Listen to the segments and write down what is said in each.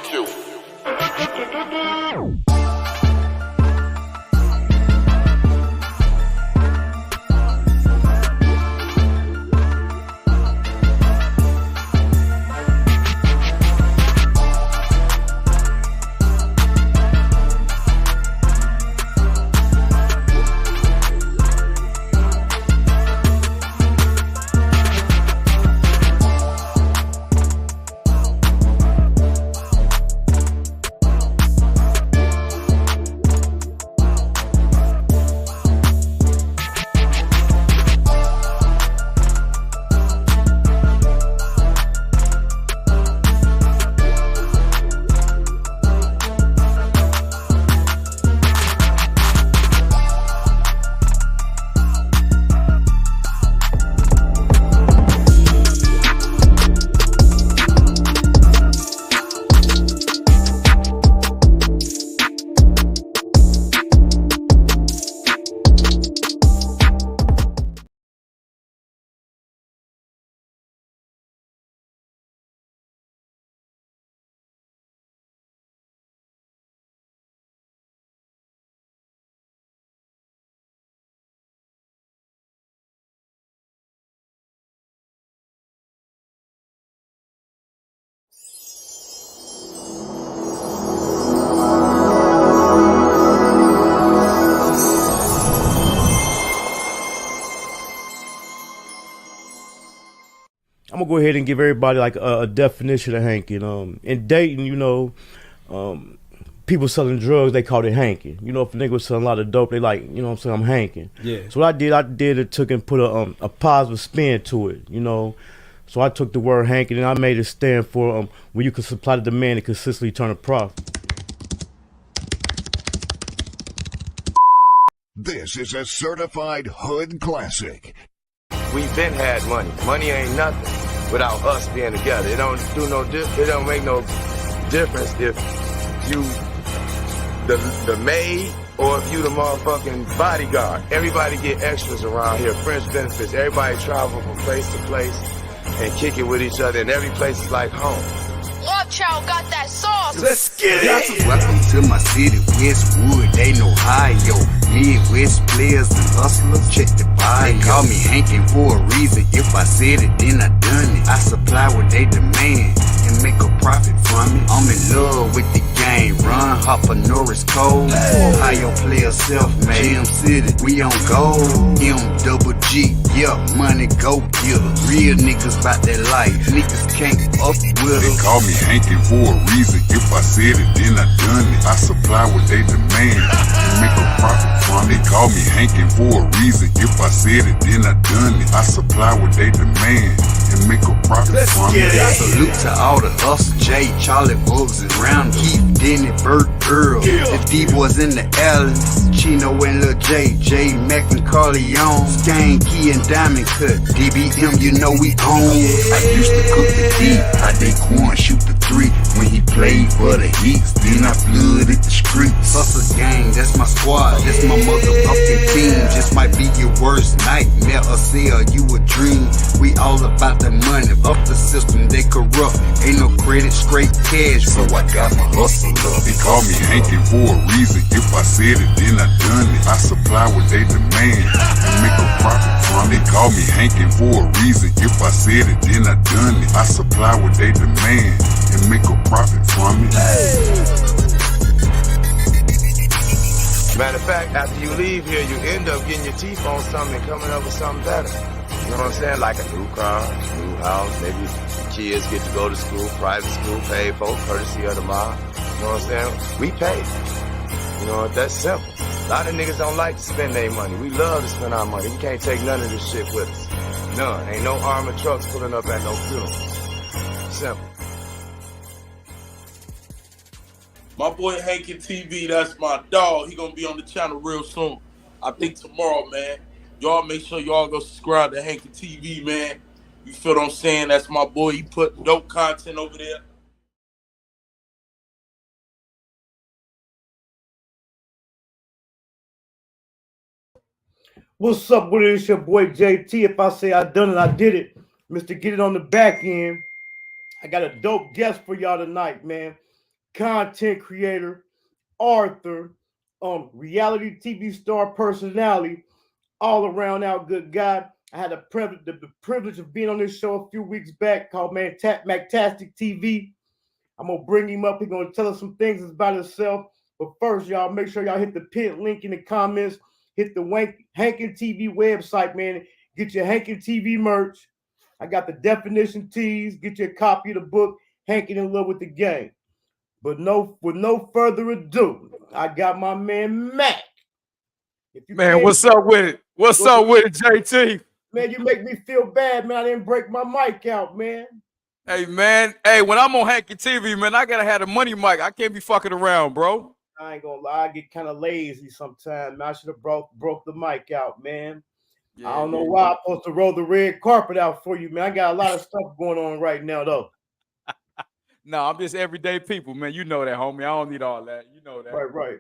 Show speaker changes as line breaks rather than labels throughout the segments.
Chyld.
I'm gonna go ahead and give everybody like a definition of hanking. In Dayton, people selling drugs, they call it hanking. If a nigga was selling a lot of dope, they like, what I'm saying, I'm hanking.
Yeah.
So what I did it took and put a positive spin to it, So I took the word hanking and I made it stand for when you can supply the demand and consistently turn a profit.
This is a certified hood classic.
We've been had money. Money ain't nothing without us being together. It don't make no difference if you the maid or if you the motherfucking bodyguard. Everybody get extras around here, fringe benefits. Everybody travel from place to place and kick it with each other, and every place is like home.
Love Child got that sauce.
Let's get it.
Welcome to my city, Westwood, they know Ohio. Midwest players and hustlers, check the bio. They call me Hankin for a reason. If I said it, then I done it. I supply what they demand and make a profit from it. I'm in love with the game. Run, Hopper, Norris, Cole. Ohio players self-made. Jam City, we on gold. M-double-G, yeah, money go getter. Real niggas bout that life. Niggas can't up with
They
us.
call me Hankin for a reason. If I said it, then I done it. I supply what they demand and make a profit from it. They call me Hankin for a reason. If I said it, then I done it. I supply what they demand and make a profit from it.
Salute to all the us, Jay, Charlie, Bugs, and Round, Keith, Denny, Bert, Earl, the D-boys in the alleys, Chino and Lil J, J, Mac and Carleon, Skane, Key and Diamond Cut, DBM, you know we own. I used to cook the D, I did corn, shoot the 3, when he played for the Heats, then I flooded the streets. Hustle gang, that's my squad, that's my motherfucking team, just might be your worst nightmare or sell you a dream. We all about the money, up the system, they corrupt, ain't no credit, straight cash, so I got my hustle up.
They call me Hankin for a reason. If I said it, then I done it. I supply what they demand and make a profit from it. They call me Hankin for a reason. If I said it, then I done it. I supply what they demand and make a profit from it.
Matter of fact, after you leave here, you end up getting your teeth on something and coming up with something better. You know what I'm saying? Like a new car, new house, maybe kids get to go to school, private school, paid for, courtesy of the mom. You know what I'm saying? We pay. You know, that's simple. A lot of niggas don't like to spend their money. We love to spend our money. We can't take none of this shit with us. None. Ain't no armored trucks pulling up at no funeral. Simple.
My boy Hankin TV, that's my dog. He gonna be on the channel real soon. I think tomorrow, man. Y'all make sure y'all go subscribe to Hankin TV, man. You feel what I'm saying? That's my boy. He put dope content over there.
What's up with it? It's your boy JT. If I say I done it, I did it. Mr. Get It on the back end. I got a dope guest for y'all tonight, man. content creator, author, reality TV star personality, all around out good guy. I had the privilege of being on this show a few weeks back called Mactastic TV. I'm gonna bring him up. He's gonna tell us some things about himself. But first, y'all make sure y'all hit the pin link in the comments. Hit the Hankin TV website, man. Get your Hankin TV merch. I got the definition tees. Get you a copy of the book, Hankin in Love with the Game. But with no further ado, I got my man Mac.
Man, what's up with it? What's up with it, JT?
Man, you make me feel bad, man. I didn't break my mic out, man.
Hey, man. Hey, when I'm on Hankin TV, man, I gotta have the money mic. I can't be fucking around, bro.
I ain't gonna lie, I get kind of lazy sometimes. I should have broke the mic out, man. Yeah, I don't know why I'm supposed to roll the red carpet out for you, man. I got a lot of stuff going on right now, though.
No, I'm just everyday people, man. You know that, homie. I don't need all that. You know that.
Right.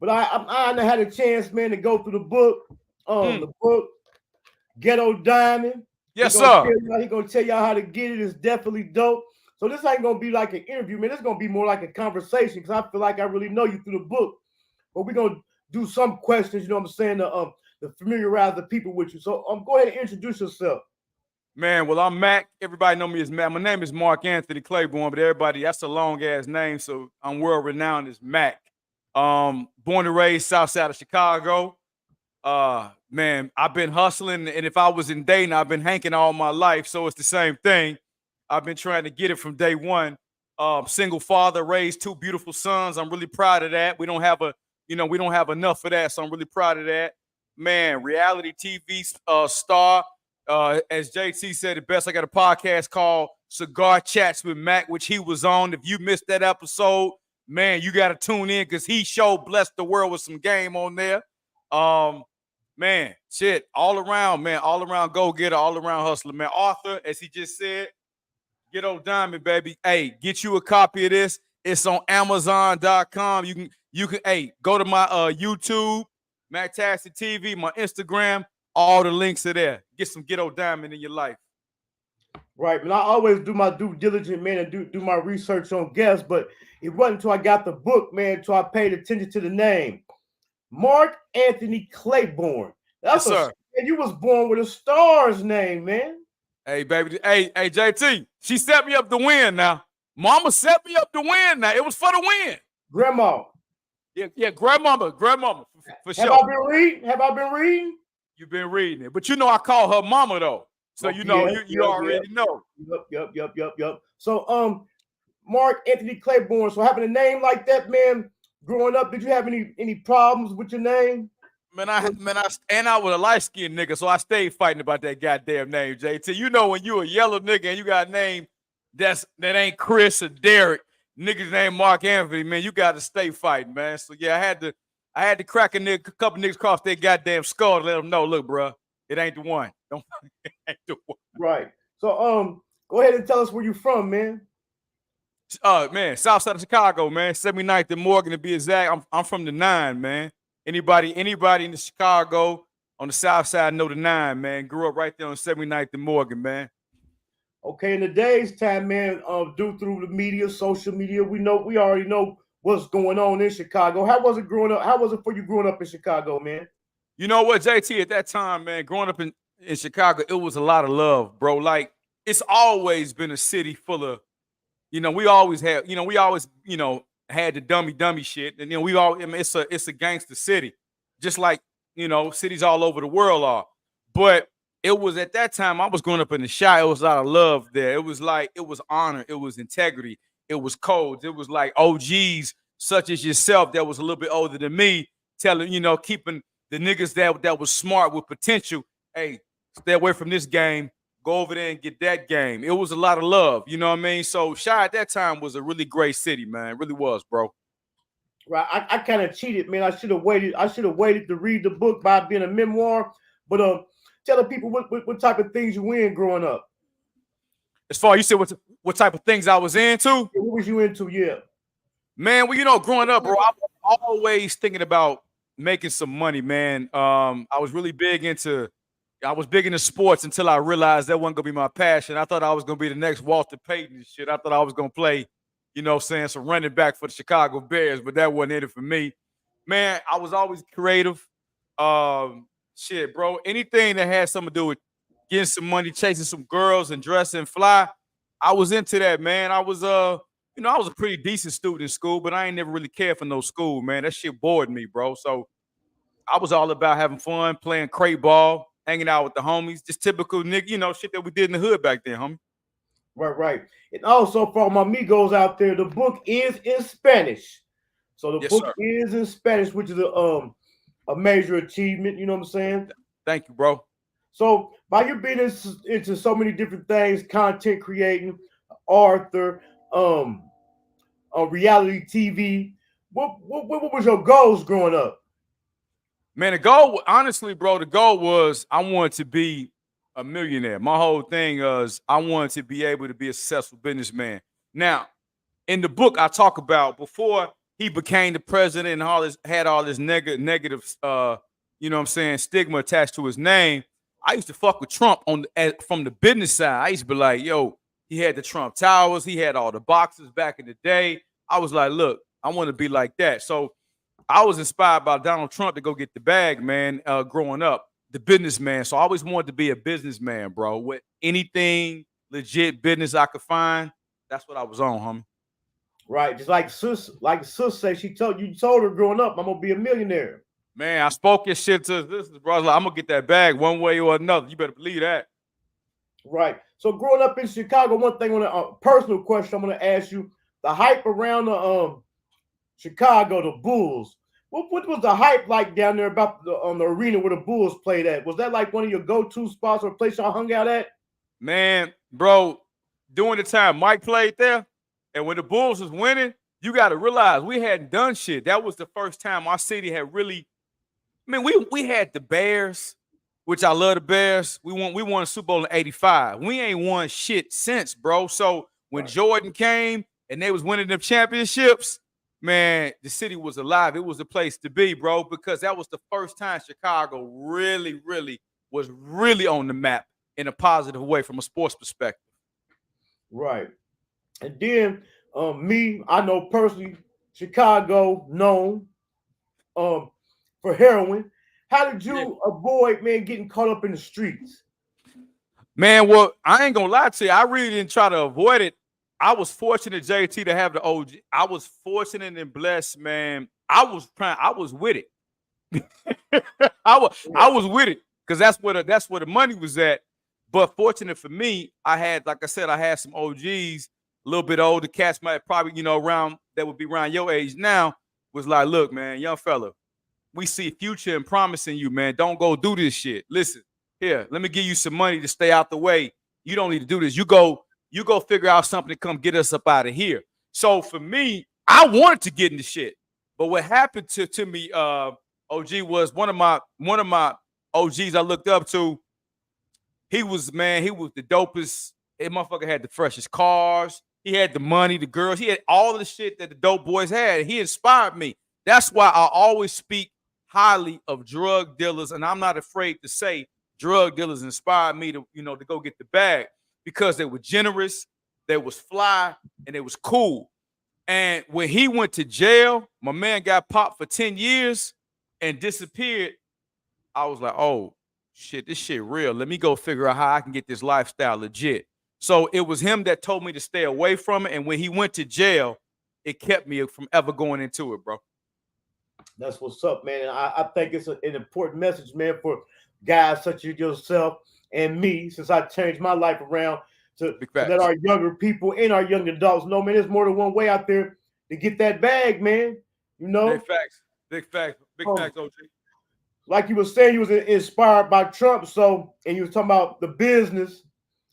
But I had a chance, man, to go through the book. The book, Ghetto Diamond.
Yes, sir.
He's gonna tell y'all how to get it. It's definitely dope. So this ain't gonna be like an interview, man. It's gonna be more like a conversation because I feel like I really know you through the book. But we're gonna do some questions, you know what I'm saying, to familiarize the people with you. So go ahead and introduce yourself.
Man, well, I'm Mac. Everybody know me as Mac. My name is Mark Anthony Claiborne, but everybody, that's a long ass name, so I'm world renowned as Mac. Born and raised south side of Chicago. Man, I've been hustling, and if I was in Dayton, I've been hanking all my life, so it's the same thing. I've been trying to get it from day one. Single father, raised two beautiful sons. I'm really proud of that. We don't have enough of that, so I'm really proud of that. Man, reality TV star. As JT said it best, I got a podcast called Cigar Chats with Mac, which he was on. If you missed that episode, man, you got to tune in because he blessed the world with some game on there. Man, shit, all around, man, all around go-getter, all around hustler, man. Author, as he just said, Ghetto Diamond, baby. Hey, get you a copy of this. It's on Amazon.com. You can, go to my YouTube, Mactastic TV, my Instagram. All the links are there. Get some Ghetto Diamond in your life.
Right, and I always do my due diligence, man, and do my research on guests, but it wasn't until I got the book, man, until I paid attention to the name. Mark Anthony Claiborne. That's
yes, sir.
Man, you was born with a star's name, man.
Hey, baby. Hey, JT. She set me up to win now. Mama set me up to win now. It was for the win.
Grandma.
Yeah, grandmama. For sure.
Have I been reading?
You've been reading it. But you know I call her mama, though. So you already know.
Yep. So, Mark Anthony Claiborne. So having a name like that, man, growing up, did you have any problems with your name?
Man, I was a light-skinned nigga, so I stayed fighting about that goddamn name, JT. You know when you a yellow nigga and you got a name that ain't Chris or Derek, niggas named Mark Anthony, man, you got to stay fighting, man. So yeah, I had to crack a couple niggas across their goddamn skull to let them know, look, bro, it ain't the one. It ain't the one.
Right. So go ahead and tell us where you from, man.
Man, south side of Chicago, man. 79th and Morgan to be exact. I'm from the 9, man. Anybody in the Chicago on the south side know the 9, man. Grew up right there on 79th and Morgan, man.
Okay, in the day's time, man, due through the media, social media, we already know what's going on in Chicago. How was it growing up? How was it for you growing up in Chicago, man?
You know what, JT, at that time, man, growing up in Chicago, it was a lot of love, bro. Like, it's always been a city full of, we always had the dummy shit. And it's a gangster city, just like, cities all over the world are. But it was at that time, I was growing up in the Chi, it was a lot of love there. It was like, it was honor, it was integrity, it was codes. It was like OGs such as yourself that was a little bit older than me, telling, keeping the niggas that was smart with potential, hey, stay away from this game. Go over there and get that game. It was a lot of love, you know what I mean? So Chi at that time was a really great city, man. It really was, bro.
Right. I kind of cheated, man. I should have waited to read the book by being a memoir. But tell the people what type of things you in growing up.
As far as you said what type of things I was into?
What was you into? Yeah.
Man, well, growing up, bro, I was always thinking about making some money, man. I was big into sports until I realized that wasn't gonna be my passion. I thought I was gonna be the next Walter Payton and shit. I thought I was gonna play you know what I'm saying, some running back for the Chicago Bears, but that wasn't it for me. Man, I was always creative. Shit, bro. Anything that had something to do with getting some money, chasing some girls, and dressing fly, I was into that, man. I was I was a pretty decent student in school, but I ain't never really cared for no school, man. That shit bored me, bro. So I was all about having fun, playing crate ball, hanging out with the homies, just typical nigga, shit that we did in the hood back then, homie.
Right. And also for my amigos out there, the book is in Spanish. So the book is in Spanish, which is a major achievement. You know what I'm saying?
Thank you, bro.
So by you being into so many different things, content creating, author, reality TV, what was your goals growing up?
Man, the goal, honestly, bro, the goal was I wanted to be a millionaire. My whole thing was I wanted to be able to be a successful businessman. Now, in the book, I talk about before he became the president and had all this negative, stigma attached to his name. I used to fuck with Trump from the business side. I used to be like, yo, he had the Trump Towers. He had all the boxes back in the day. I was like, look, I want to be like that. So I was inspired by Donald Trump to go get the bag, man, growing up, the businessman. So I always wanted to be a businessman, bro. With anything legit business I could find, that's what I was on, homie.
Right. Just like sis said, you told her growing up, I'm going to be a millionaire.
Man, I spoke your shit to this, bro. I was like, I'm going to get that bag one way or another. You better believe that.
Right. So growing up in Chicago, one thing on a personal question I'm going to ask you, the hype around the Chicago, the Bulls. What was the hype like down there about the arena where the Bulls played at? Was that like one of your go-to spots or a place y'all hung out at?
Man, bro, during the time Mike played there, and when the Bulls was winning, you got to realize we hadn't done shit. That was the first time our city had really. I mean, we had the Bears, which I love the Bears. We won a Super Bowl in '85. We ain't won shit since, bro. So when Jordan came and they was winning them championships, man, the city was alive. It was the place to be, bro, because that was the first time Chicago really was on the map in a positive way from a sports perspective.
Right. And then I know personally, Chicago known for heroin. How did you avoid, man, getting caught up in the streets?
Man, well, I ain't gonna lie to you. I really didn't try to avoid it. I was fortunate, JT, to have the OG. I was fortunate and blessed, man. I was with it. I was with it because that's where the money was at. But fortunate for me, I had, like I said, I had some OGs, a little bit older cats, might probably, around that would be around your age now, was like, look, man, young fella, we see future and promise in you, man. Don't go do this shit. Listen, here, let me give you some money to stay out the way. You don't need to do this. You go figure out something to come get us up out of here. So for me, I wanted to get into shit. But what happened to me, OG, was one of my OGs I looked up to. He was the dopest. That motherfucker had the freshest cars. He had the money, the girls. He had all the shit that the dope boys had. He inspired me. That's why I always speak highly of drug dealers, and I'm not afraid to say drug dealers inspired me to go get the bag because they were generous, they was fly, and they was cool. And when he went to jail, my man got popped for 10 years and disappeared. I was like, oh, shit, this shit real. Let me go figure out how I can get this lifestyle legit. So it was him that told me to stay away from it. And when he went to jail, it kept me from ever going into it, bro.
That's what's up, man. And I think it's an important message, man, for guys such as yourself and me, since I changed my life around to let our younger people and our young adults know, man, there's more than one way out there to get that bag, man. Big facts. Big facts, OG. Like you were saying, you was inspired by Trump, and you was talking about the business.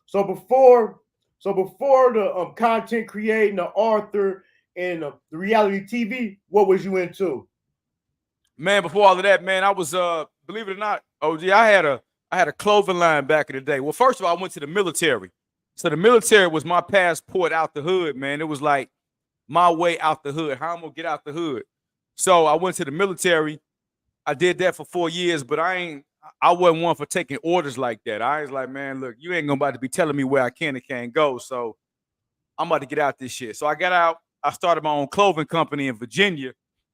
So before the content creating, the author, and the reality TV, what was you into?
Man, before all of that, man, I was believe it or not, OG, I had a clothing line back in the day. Well, first of all, I went to the military. So the military was my passport out the hood, man. It was like my way out the hood. How I'm gonna get out the hood. So I went to the military. I did that for 4 years, but I wasn't one for taking orders like that. I was like, man, look, you ain't gonna about to be telling me where I can and can't go. So I'm about to get out this shit. So I got out. I started my own clothing company in Virginia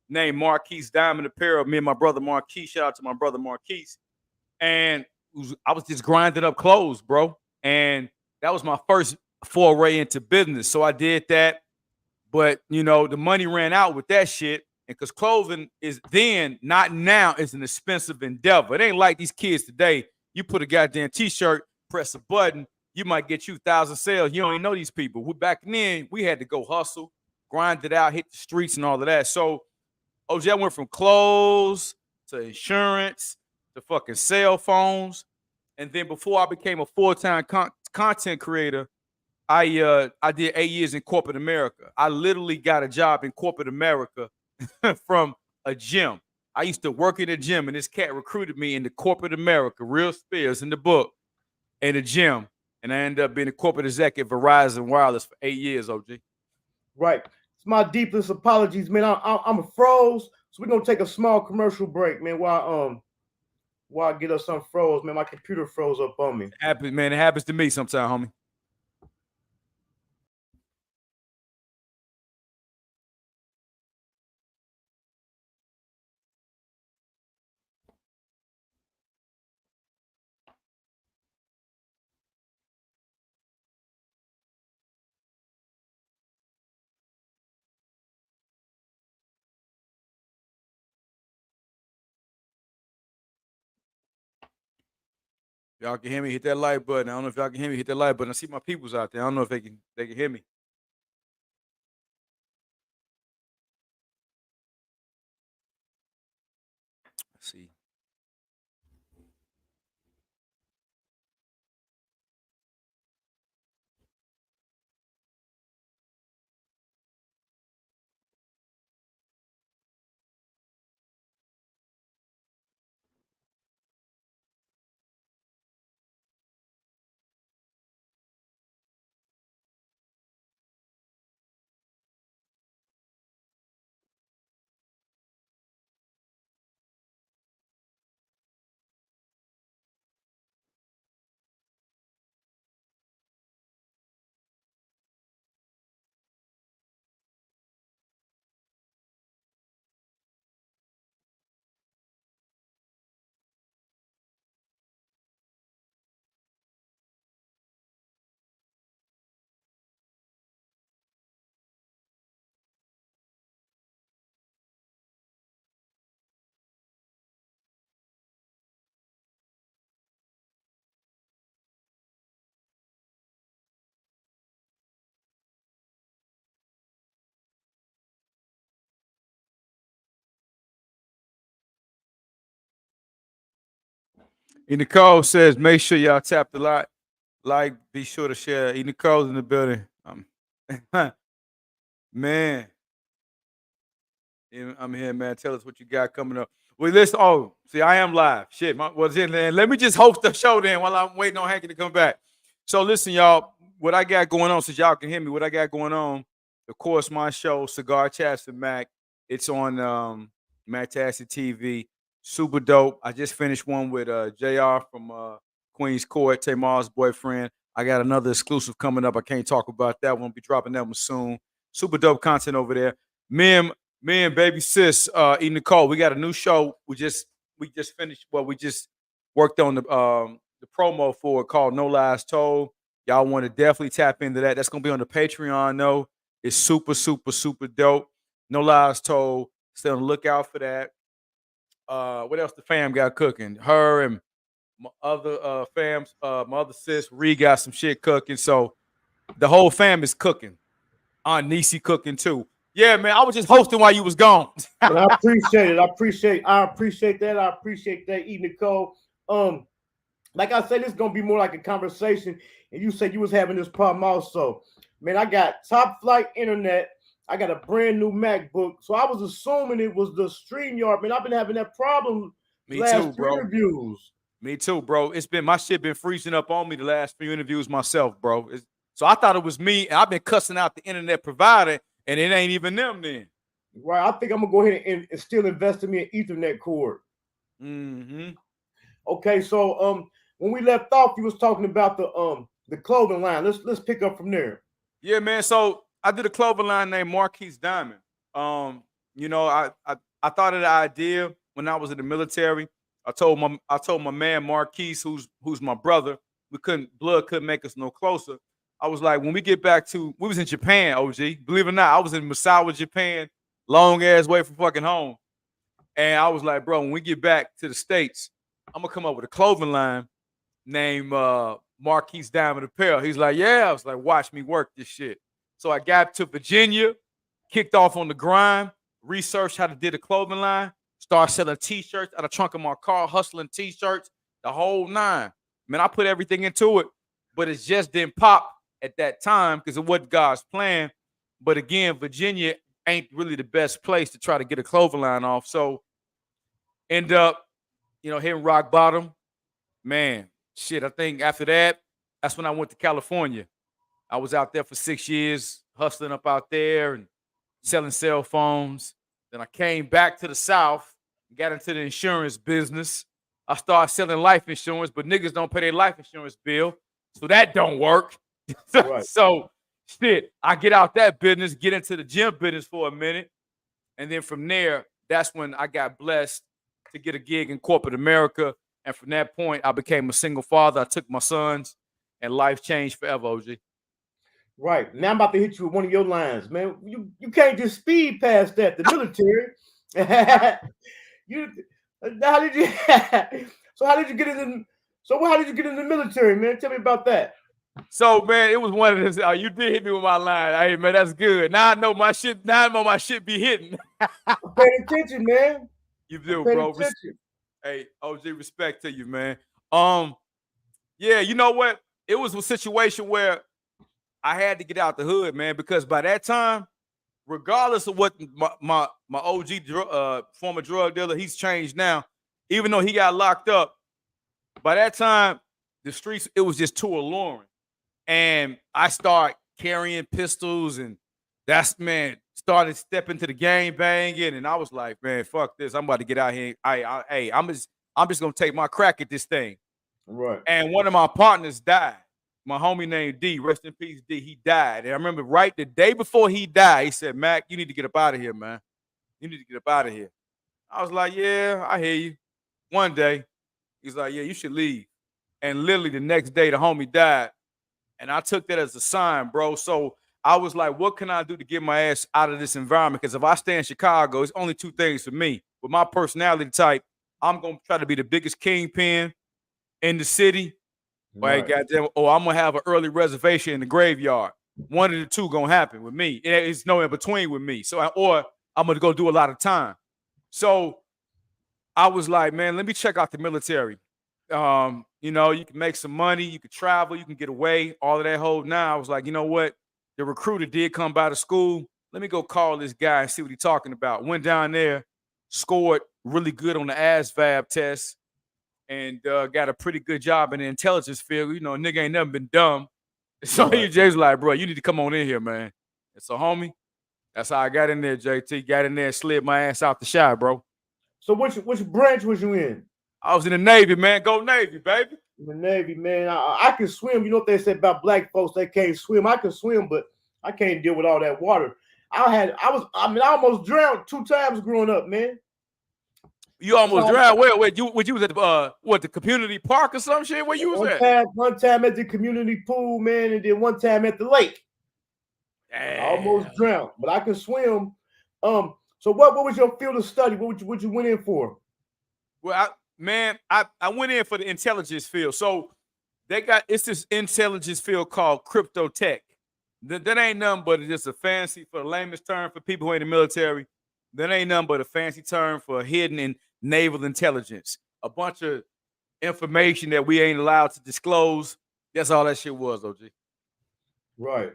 named Marquise Diamond Apparel. Me and my brother Marquise, shout out to my brother Marquise. And I was just grinding up clothes, bro. And that was my first foray into business. So I did that. But, you know, the money ran out with that shit. And because clothing is then, not now, is an expensive endeavor. It ain't like these kids today. You put a goddamn T-shirt, press a button, you might get you 1,000 sales. You don't even know these people. Back then, we had to go hustle, grind it out, hit the streets and all of that. So, OG, I went from clothes to insurance to fucking cell phones. And then before I became a full-time content creator, I did 8 years in corporate America. I literally got a job in corporate America from a gym. I used to work in a gym, and this cat recruited me into corporate America, Real Spears in the book, in the gym. And I ended up being a corporate executive at Verizon Wireless for 8 years, OG.
Right. It's my deepest apologies, man. I'm a froze, so we're gonna take a small commercial break, man. While I get us some froze, man. My computer froze up on me.
It happens to me sometimes, homie. Y'all can hear me, hit that like button. I don't know if y'all can hear me, hit that like button. I see my peoples out there. I don't know if they can hear me. Let's see. Nicole says, make sure y'all tap the like, be sure to share. Nicole's in the building. Man, I'm here, man. Tell us what you got coming up. Well, listen. Oh, see, I am live. Shit, let me just host the show then while I'm waiting on Hankin to come back. So listen, y'all, what I got going on, since y'all can hear me, what I got going on, of course, my show, Cigar Chats with Mac. It's on Fantastic TV. Super dope. I just finished one with JR from Queen's Court, Tamar's boyfriend. I got another exclusive coming up. I can't talk about that one. I'll be dropping that one soon. Super dope content over there. Me and baby sis, Nicole, we got a new show. We just finished. Well, we just worked on the promo for it called No Lies Told. Y'all want to definitely tap into that. That's gonna be on the Patreon. No, it's super, super, super dope. No Lies Told. Stay on the lookout for that. What else the fam got cooking? Her and my other fams, my other sis, Ree got some shit cooking. So the whole fam is cooking. Aunt Niecy cooking too. Yeah, man. I was just hosting while you was gone.
And I appreciate it. I appreciate that. I appreciate that, Nicole. Like I said, this is gonna be more like a conversation. And you said you was having this problem also. Man, I got top flight internet. I got a brand new MacBook. So I was assuming it was the StreamYard. Man, I've been having that problem last few interviews.
Me too, bro. My shit been freezing up on me the last few interviews myself, bro. So I thought it was me, and I've been cussing out the internet provider, and it ain't even them then.
Right. I think I'm gonna go ahead and still invest in me an Ethernet cord.
Mm-hmm.
Okay, so when we left off, you was talking about the clothing line. Let's pick up from there.
Yeah, man. So I did a clothing line named Marquise Diamond. You know, I thought of the idea when I was in the military. I told my man Marquise, who's my brother, blood couldn't make us no closer. I was like, when we get back to, we was in Japan, OG. Believe it or not, I was in Misawa, Japan, long ass way from fucking home. And I was like, bro, when we get back to the States, I'm gonna come up with a clothing line named Marquise Diamond Apparel. He's like, yeah. I was like, watch me work this shit. So I got to Virginia, kicked off on the grind, researched how to do the clothing line, started selling t-shirts out of the trunk of my car, hustling t-shirts, the whole nine. Man, I put everything into it, but it just didn't pop at that time because it wasn't God's plan. But again, Virginia ain't really the best place to try to get a clothing line off. So end up, you know, hitting rock bottom. Man, shit, I think after that, that's when I went to California. I was out there for 6 years, hustling up out there and selling cell phones. Then I came back to the South, got into the insurance business. I started selling life insurance, but niggas don't pay their life insurance bill. So that don't work.
Right.
So shit, I get out that business, get into the gym business for a minute. And then from there, that's when I got blessed to get a gig in corporate America. And from that point, I became a single father. I took my sons and life changed forever, OG.
Right. Now I'm about to hit you with one of your lines, man. You can't just speed past that. The military. How did you how did you get in the military, man? Tell me about that.
So, man, it was one of those. You did hit me with my line. Hey, man, that's good. Now I know my shit. Now I know my shit be hitting.
Pay attention, man.
You do,
Pay
bro.
attention.
Hey, OG, respect to you, man. Yeah, you know what? It was a situation where I had to get out the hood, man, because by that time, regardless of what my OG former drug dealer, he's changed now. Even though he got locked up, by that time, the streets, it was just too alluring. And I started carrying pistols, and that's, man, started stepping to the game banging, and I was like, man, fuck this. I'm about to get out here. I'm just gonna take my crack at this thing.
Right.
And one of my partners died. My homie named D, rest in peace, D. He died. And I remember right the day before he died, he said, Mac, you need to get up out of here, man. You need to get up out of here. I was like, yeah, I hear you. One day, he's like, yeah, you should leave. And literally the next day, the homie died. And I took that as a sign, bro. So I was like, what can I do to get my ass out of this environment? Because if I stay in Chicago, it's only two things for me. With my personality type, I'm going to try to be the biggest kingpin in the city. Right. Goddamn, or I'm going to have an early reservation in the graveyard. One of the two going to happen with me. It's no in between with me. So, or I'm going to go do a lot of time. So I was like, man, let me check out the military. You know, you can make some money, you can travel, you can get away, all of that whole now. I was like, you know what? The recruiter did come by the school. Let me go call this guy and see what he's talking about. Went down there, scored really good on the ASVAB test, and got a pretty good job in the intelligence field. You know, nigga ain't never been dumb. So he just like, bro, you need to come on in here, man. And so, homie, that's how I got in there, JT. Got in there and slid my ass out the shy, bro.
So which branch was you in?
I was in the Navy, man. Go Navy, baby.
In the Navy, man. I can swim. You know what they said about black folks? They can't swim. I can swim, but I can't deal with all that water. I almost drowned 2 times growing up, man.
You almost drowned. Wait, you was at the community park or some shit? Where you was at?
One time at the community pool, man, and then one time at the lake.
Damn.
I almost drowned, but I can swim. So what was your field of study? What you went in for?
Well, I went in for the intelligence field. So it's this intelligence field called crypto tech. That ain't nothing but just a fancy, for the lamest term for people who ain't in the military. That ain't nothing but a fancy term for hidden and naval intelligence. A bunch of information that we ain't allowed to disclose. That's all that shit was, OG.
Right.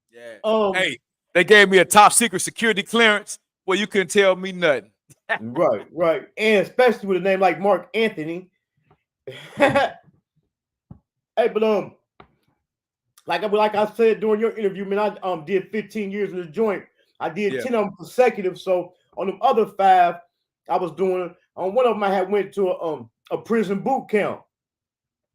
Yeah. Hey, they gave me a top secret security clearance where you couldn't tell me nothing.
Right. And especially with a name like Mark Anthony. Hey, but like I said during your interview, man, I did 15 years in the joint. I did 10 of them consecutive. So on them other 5, I was doing. On one of them, I had went to a prison boot camp,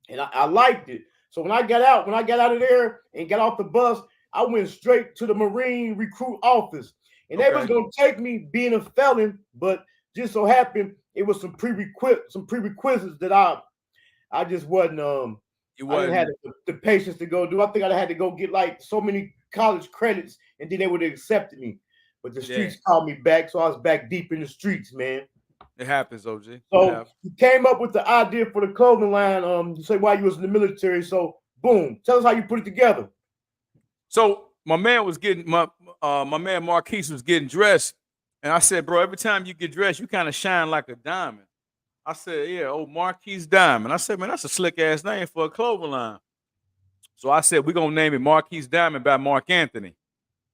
and I liked it. So when I got out of there and got off the bus, I went straight to the Marine recruit office, and they was gonna take me being a felon, but just so happened it was some prerequisites that I just wasn't I didn't have the patience to go do. I think I had to go get like so many college credits, and then they would have accepted me. But the streets called me back, so I was back deep in the streets, man.
It happens, OG.
So you came up with the idea for the clothing line. You say why you was in the military. So boom, tell us how you put it together.
So my man was getting my man Marquise was getting dressed, and I said, bro, every time you get dressed, you kind of shine like a diamond. I said, yeah, oh, Marquise Diamond. I said, man, that's a slick ass name for a clothing line. So I said, we're gonna name it Marquise Diamond by Mark Anthony.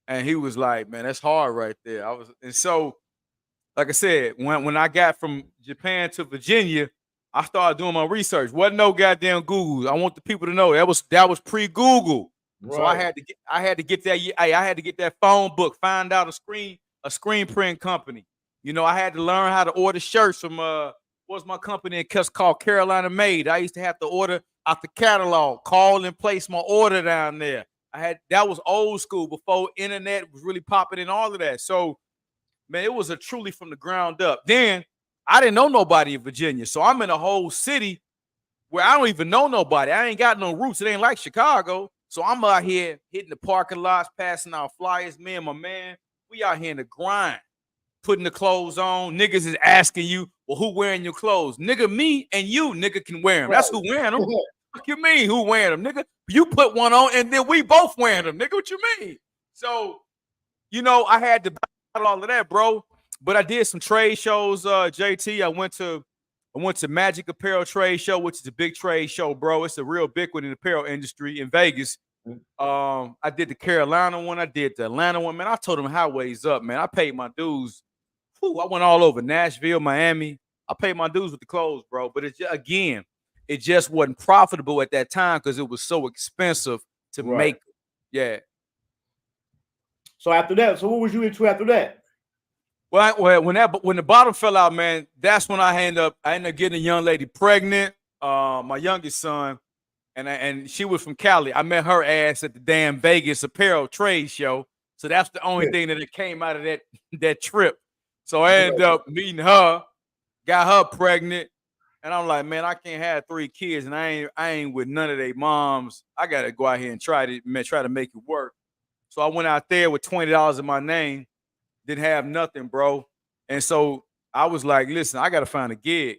And he was like, man, that's hard right there. And so, like I said, when I got from Japan to Virginia, I started doing my research. Wasn't no goddamn Google. I want the people to know that was pre-Google. Right. So I had to get that phone book, find out a screen print company. You know, I had to learn how to order shirts from what's my company called Carolina Made. I used to have to order out the catalog, call and place my order down there. That was old school before internet was really popping and all of that. So, man, it was a truly from the ground up. Then I didn't know nobody in Virginia. So I'm in a whole city where I don't even know nobody. I ain't got no roots. It ain't like Chicago. So I'm out here hitting the parking lots, passing out flyers. Me and my man, we out here in the grind, putting the clothes on. Niggas is asking you, well, who wearing your clothes? Nigga, me and you, nigga, can wear them. That's who wearing them. What you mean who wearing them, nigga? You put one on and then we both wearing them, nigga. What you mean? So, you know, I had to battle all of that, bro. But I did some trade shows, JT. I went to Magic Apparel Trade Show, which is a big trade show, bro. It's a real big one in the apparel industry in Vegas. I did the Carolina one. I did the Atlanta one. Man, I told them highways up, man. I paid my dues. I went all over Nashville, Miami. I paid my dues with the clothes, bro. But it just wasn't profitable at that time because it was so expensive to make. Yeah.
So after that, so what was you into after that?
Well, when the bottom fell out, man, that's when I ended up getting a young lady pregnant, my youngest son, and she was from Cali. I met her ass at the damn Vegas apparel trade show. So that's the only thing that came out of that trip. So I ended up meeting her, got her pregnant, and I'm like, man, I can't have 3 kids, and I ain't with none of their moms. I gotta go out here and try to make it work. So I went out there with $20 in my name. Didn't have nothing, bro. And so I was like, listen, I got to find a gig.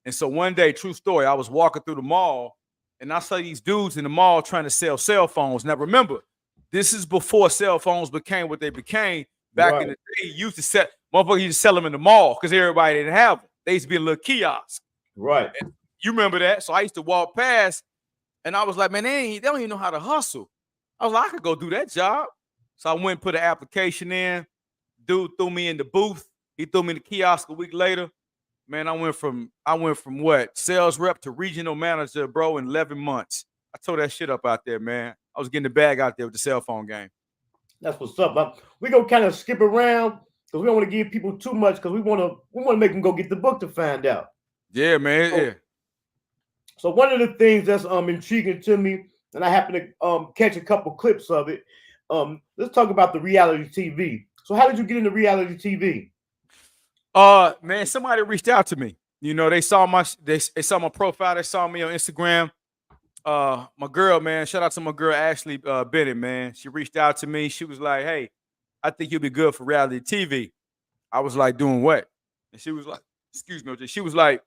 And so one day, true story, I was walking through the mall and I saw these dudes in the mall trying to sell cell phones. Now, remember, this is before cell phones became what they became. Back in the day, motherfuckers used to sell them in the mall because everybody didn't have them. They used to be a little kiosk.
Right.
And you remember that? So I used to walk past and I was like, man, they don't even know how to hustle. I was like, I could go do that job. So I went and put an application in. Dude threw me in the booth. He threw me in the kiosk a week later. Man, I went from what? Sales rep to regional manager, bro, in 11 months. I tore that shit up out there, man. I was getting the bag out there with the cell phone game.
That's what's up. We're gonna kind of skip around because we don't want to give people too much because we want to make them go get the book to find out.
Yeah, man.
So one of the things that's intriguing to me, and I happen to catch a couple clips of it. Let's talk about the reality TV. So how did you get into reality TV?
Man, somebody reached out to me. You know, they saw my profile. They saw me on Instagram. My girl, man, shout out to my girl Ashley Bennett, man. She reached out to me. She was like, "Hey, I think you'll be good for reality TV." I was like, "Doing what?" And she was like, "Excuse me, OJ." She was like,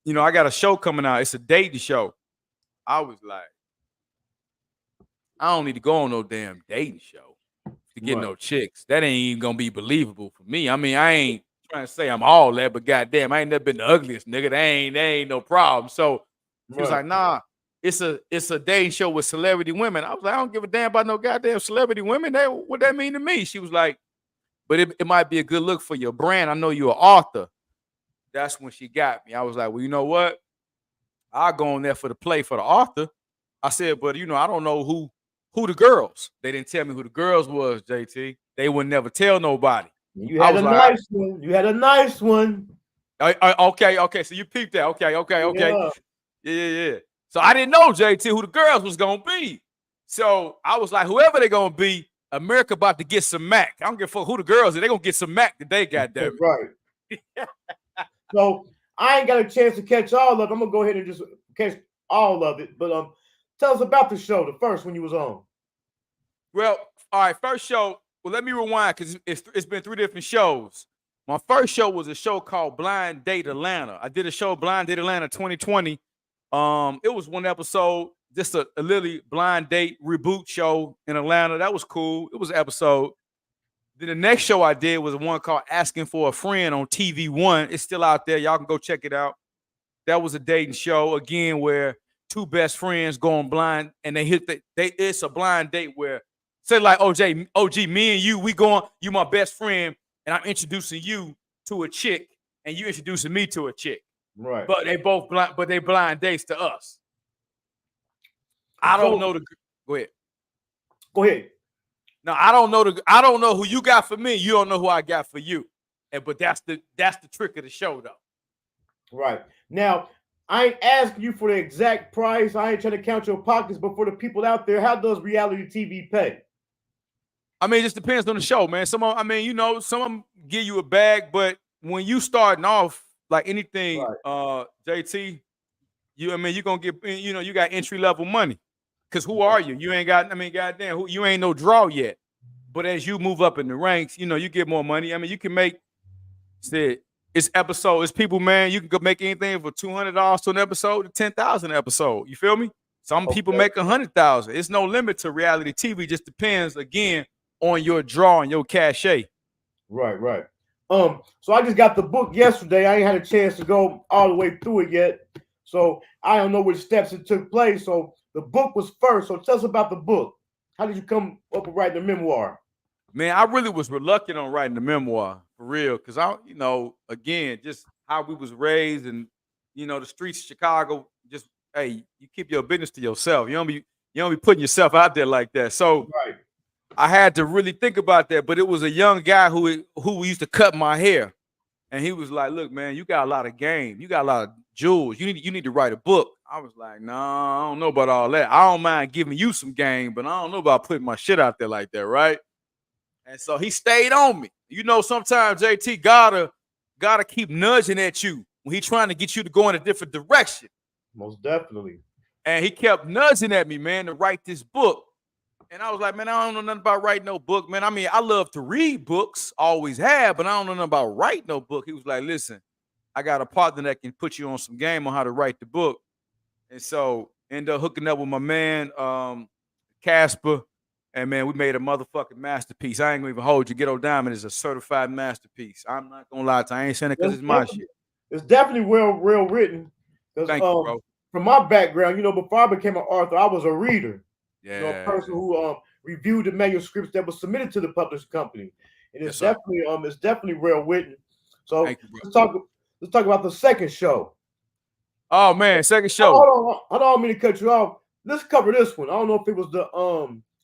"You know, I got a show coming out. It's a dating show." I was like, "I don't need to go on no damn dating show to get no chicks. That ain't even gonna be believable for me. I mean, I ain't trying to say I'm all that, but goddamn, I ain't never been the ugliest nigga. That ain't no problem." So she was like, "Nah, it's a dating show with celebrity women." I was like, "I don't give a damn about no goddamn celebrity women. What that mean to me?" She was like, "But it might be a good look for your brand. I know you're an author." That's when she got me. I was like, "Well, you know what? I'll go on there for the play for the author." I said, "But you know, I don't know who the girls." They didn't tell me who the girls was, JT. They would never tell nobody.
You had a nice one. You had a nice one.
Okay. So you peeped that. Okay. Yeah. So I didn't know, JT, who the girls was gonna be. So I was like, whoever they're gonna be, America about to get some Mac. I don't give a fuck who the girls are. They're gonna get some Mac today, goddamn it.
Right. So I ain't got a chance to catch all of it. I'm gonna go ahead and just catch all of it. But tell us about the show, the first one you was on.
Well, all right, first show. Well, let me rewind because it's been 3 different shows. My first show was a show called Blind Date Atlanta. I did a show, Blind Date Atlanta 2020. It was one episode, just a literally blind date reboot show in Atlanta. That was cool. It was an episode. Then the next show I did was one called Asking for a Friend on TV One. It's still out there. Y'all can go check it out. That was a dating show again where 2 best friends going blind and they it's a blind date where say like OG, me and you, we going, you my best friend, and I'm introducing you to a chick, and you introducing me to a chick.
Right.
But they both blind, but they blind dates to us. I don't know the. Go ahead.
Go ahead.
No, I don't know who you got for me. You don't know who I got for you. But that's the trick of the show, though.
Right. Now, I ain't asking you for the exact price. I ain't trying to count your pockets, but for the people out there, how does reality TV pay?
I mean, it just depends on the show, man. Some of them give you a bag, but when you starting off like anything, right. JT, you're gonna get, you got entry level money. Cause who are you? You ain't got, goddamn, you ain't no draw yet. But as you move up in the ranks, you get more money. I mean, you can make, it's people, man. You can go make anything for $200 to an episode to $10,000 an episode. You feel me? Some people make $100,000. It's no limit to reality TV. Just depends again on your draw and your cachet.
Right. So I just got the book yesterday. I ain't had a chance to go all the way through it yet. So I don't know which steps it took place. So the book was first. So tell us about the book. How did you come up with writing the memoir?
Man, I really was reluctant on writing the memoir for real. Cause again, just how we was raised and, the streets of Chicago, just, hey, you keep your business to yourself. You don't be putting yourself out there like that. So
right.
I had to really think about that, but it was a young guy who used to cut my hair, and he was like, "Look, man, you got a lot of game, you got a lot of jewels. You need to write a book." I was like, "No, I don't know about all that. I don't mind giving you some game, but I don't know about putting my shit out there like that, right?" And so he stayed on me. Sometimes JT gotta keep nudging at you when he's trying to get you to go in a different direction.
Most definitely.
And he kept nudging at me, man, to write this book. And I was like, man, I don't know nothing about writing no book, man. I mean, I love to read books, always have, but I don't know nothing about writing no book. He was like, listen, I got a partner that can put you on some game on how to write the book. And so ended up hooking up with my man, Casper. And man, we made a motherfucking masterpiece. I ain't gonna even hold you. Ghetto Diamond is a certified masterpiece. I'm not gonna lie to you. I ain't saying it because it's my shit.
It's definitely well written.
Thank you, bro.
From my background, before I became an author, I was a reader.
Yeah,
a person who reviewed the manuscripts that was submitted to the publishing company, and it's definitely well written. So let's talk about the second show.
Oh man, second show.
Hold on, I don't mean to cut you off. Let's cover this one. I don't know if it was the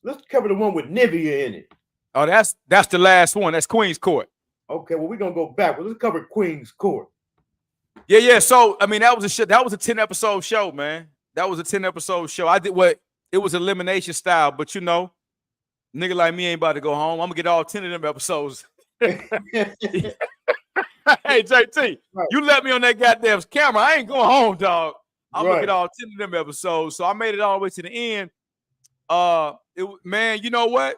Let's cover the one with Nivea in it.
Oh, that's the last one. That's Queen's Court.
Okay, well we're gonna go back. Let's cover Queen's Court.
Yeah. So I mean, that was a 10-episode show, man. That was a 10-episode show. I did what. It was elimination style, but nigga like me ain't about to go home. I'm gonna get all 10 of them episodes. Hey, JT, right. You let me on that goddamn camera. I ain't going home, dog. I'm gonna get all 10 of them episodes. So I made it all the way to the end. Man, you know what?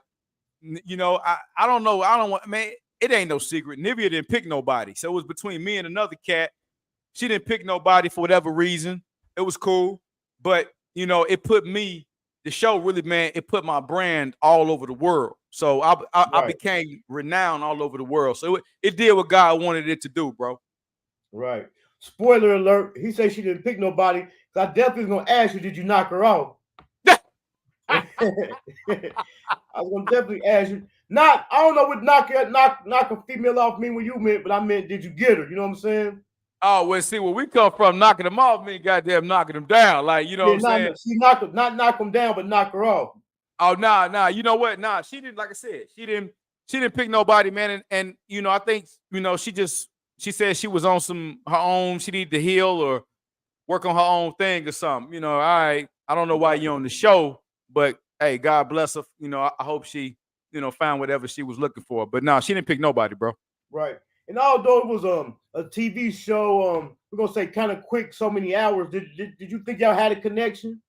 I don't know. I don't want, man, it ain't no secret. Nivea didn't pick nobody. So it was between me and another cat. She didn't pick nobody for whatever reason. It was cool. But, it put me, the show really, man, it put my brand all over the world. So I became renowned all over the world. So it did what God wanted it to do, bro.
Right. Spoiler alert. He said she didn't pick nobody. So I definitely was going to ask you, did you knock her off? I was going to definitely ask you. I don't know what knock a female off mean when you meant, but I meant, did you get her? You know what I'm saying?
Oh, well, see, where we come from, knocking them off mean goddamn knocking them down. Like, what I'm saying?
She not knock them down, but knock her off.
Oh, nah. You know what? Nah, she didn't, like I said, she didn't pick nobody, man. And I think, she said she was on her own, she needed to heal or work on her own thing or something. All right, I don't know why you're on the show, but hey, God bless her. You know, I hope she, you know, found whatever she was looking for. But no, she didn't pick nobody, bro.
Right. And although it was a TV show, we're gonna say kind of quick, so many hours. Did you think y'all had a connection?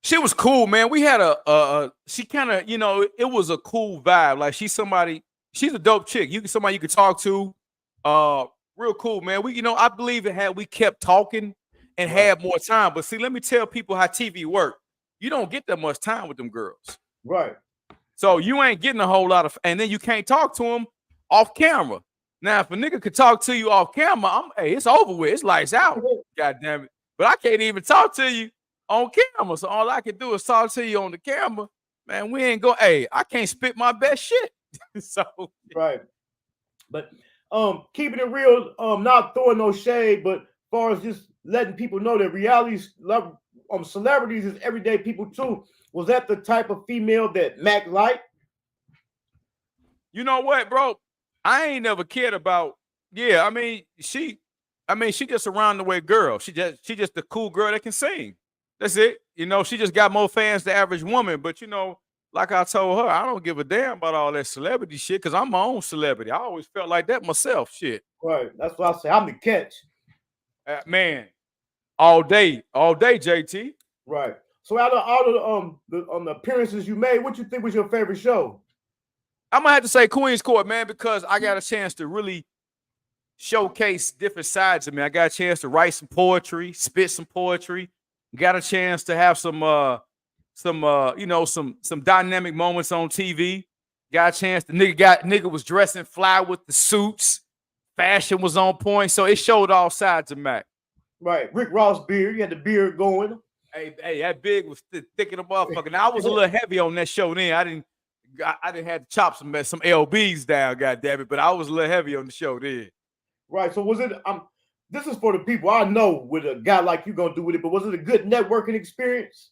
She was cool, man. We had she kind of, you know, it was a cool vibe. Like she's a dope chick. Somebody you could talk to. Real cool, man. We, you know, I believe it had we kept talking and had more time. But see, let me tell people how TV work. You don't get that much time with them girls.
Right.
So you ain't getting a whole lot of, and then you can't talk to them off camera. Now, if a nigga could talk to you off camera, hey, it's over with. It's lights out. God damn it. But I can't even talk to you on camera. So all I can do is talk to you on the camera. Man, we ain't go. Hey, I can't spit my best shit. So
right. But keeping it real, not throwing no shade, but as far as just letting people know that reality celebrities is everyday people too. Was that the type of female that Mac liked?
You know what, bro? I ain't never cared about. Yeah, I mean, she just a round the way girl. She just a cool girl that can sing. That's it. You know, she just got more fans than the average woman. But you know, like I told her, I don't give a damn about all that celebrity shit because I'm my own celebrity. I always felt like that myself. Shit.
Right. That's what I say. I'm the catch.
Man, all day, JT.
Right. So out of all the appearances you made, what you think was your favorite show?
I'm gonna have to say Queen's Court, man, because I got a chance to really showcase different sides of me. I got a chance to write some poetry, spit some poetry. Got a chance to have some dynamic moments on TV. Got a chance. The nigga was dressing fly with the suits. Fashion was on point, so it showed all sides of Mac.
Right, Rick Ross beard. You had the beard going.
Hey, that big was thick in the motherfucker. Now I was a little heavy on that show then. I didn't have to chop some LBs down, goddamn it. But I was a little heavy on the show then.
Right. So was it? This is for the people. I know what a guy like you gonna do with it, but was it a good networking experience?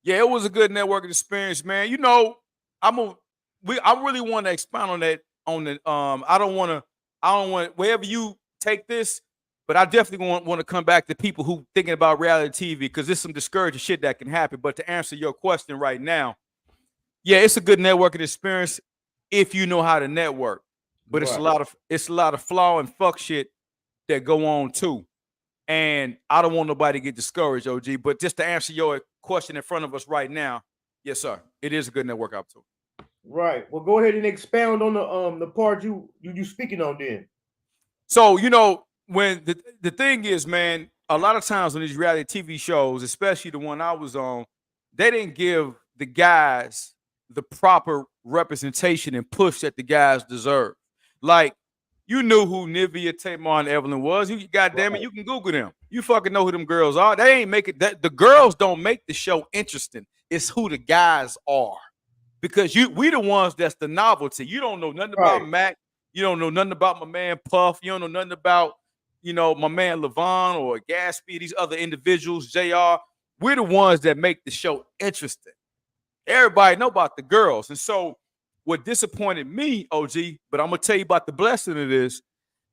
Yeah, it was a good networking experience, man. You know, I really want to expound on that. I don't want wherever you take this, but I definitely want to come back to people who thinking about reality TV because there's some discouraging shit that can happen. But to answer your question right now, yeah, it's a good networking experience if you know how to network. But it's a lot of flaw and fuck shit that go on too. And I don't want nobody to get discouraged, OG. But just to answer your question in front of us right now, yes, sir. It is a good network opportunity.
Right. Well, go ahead and expound on the part you speaking on then.
So, you know, when the thing is, man, a lot of times on these reality TV shows, especially the one I was on, they didn't give the guys the proper representation and push that the guys deserve. Like, you knew who Nivea, Tamar, and Evelyn was. You goddamn it, you can Google them. You fucking know who them girls are. They ain't make it. The girls don't make the show interesting. It's who the guys are, because we the ones that's the novelty. You don't know nothing about Mac. You don't know nothing about my man Puff. You don't know nothing about, you know, my man Levon or Gatsby. These other individuals, JR. We're the ones that make the show interesting. Everybody know about the girls, and so. What disappointed me, OG, but I'm gonna tell you about the blessing of this,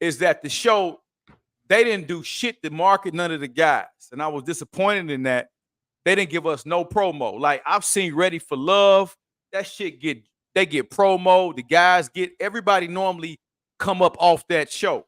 is that the show, they didn't do shit to market none of the guys. And I was disappointed in that. They didn't give us no promo. Like I've seen Ready for Love, that shit get promo. The guys everybody normally come up off that show.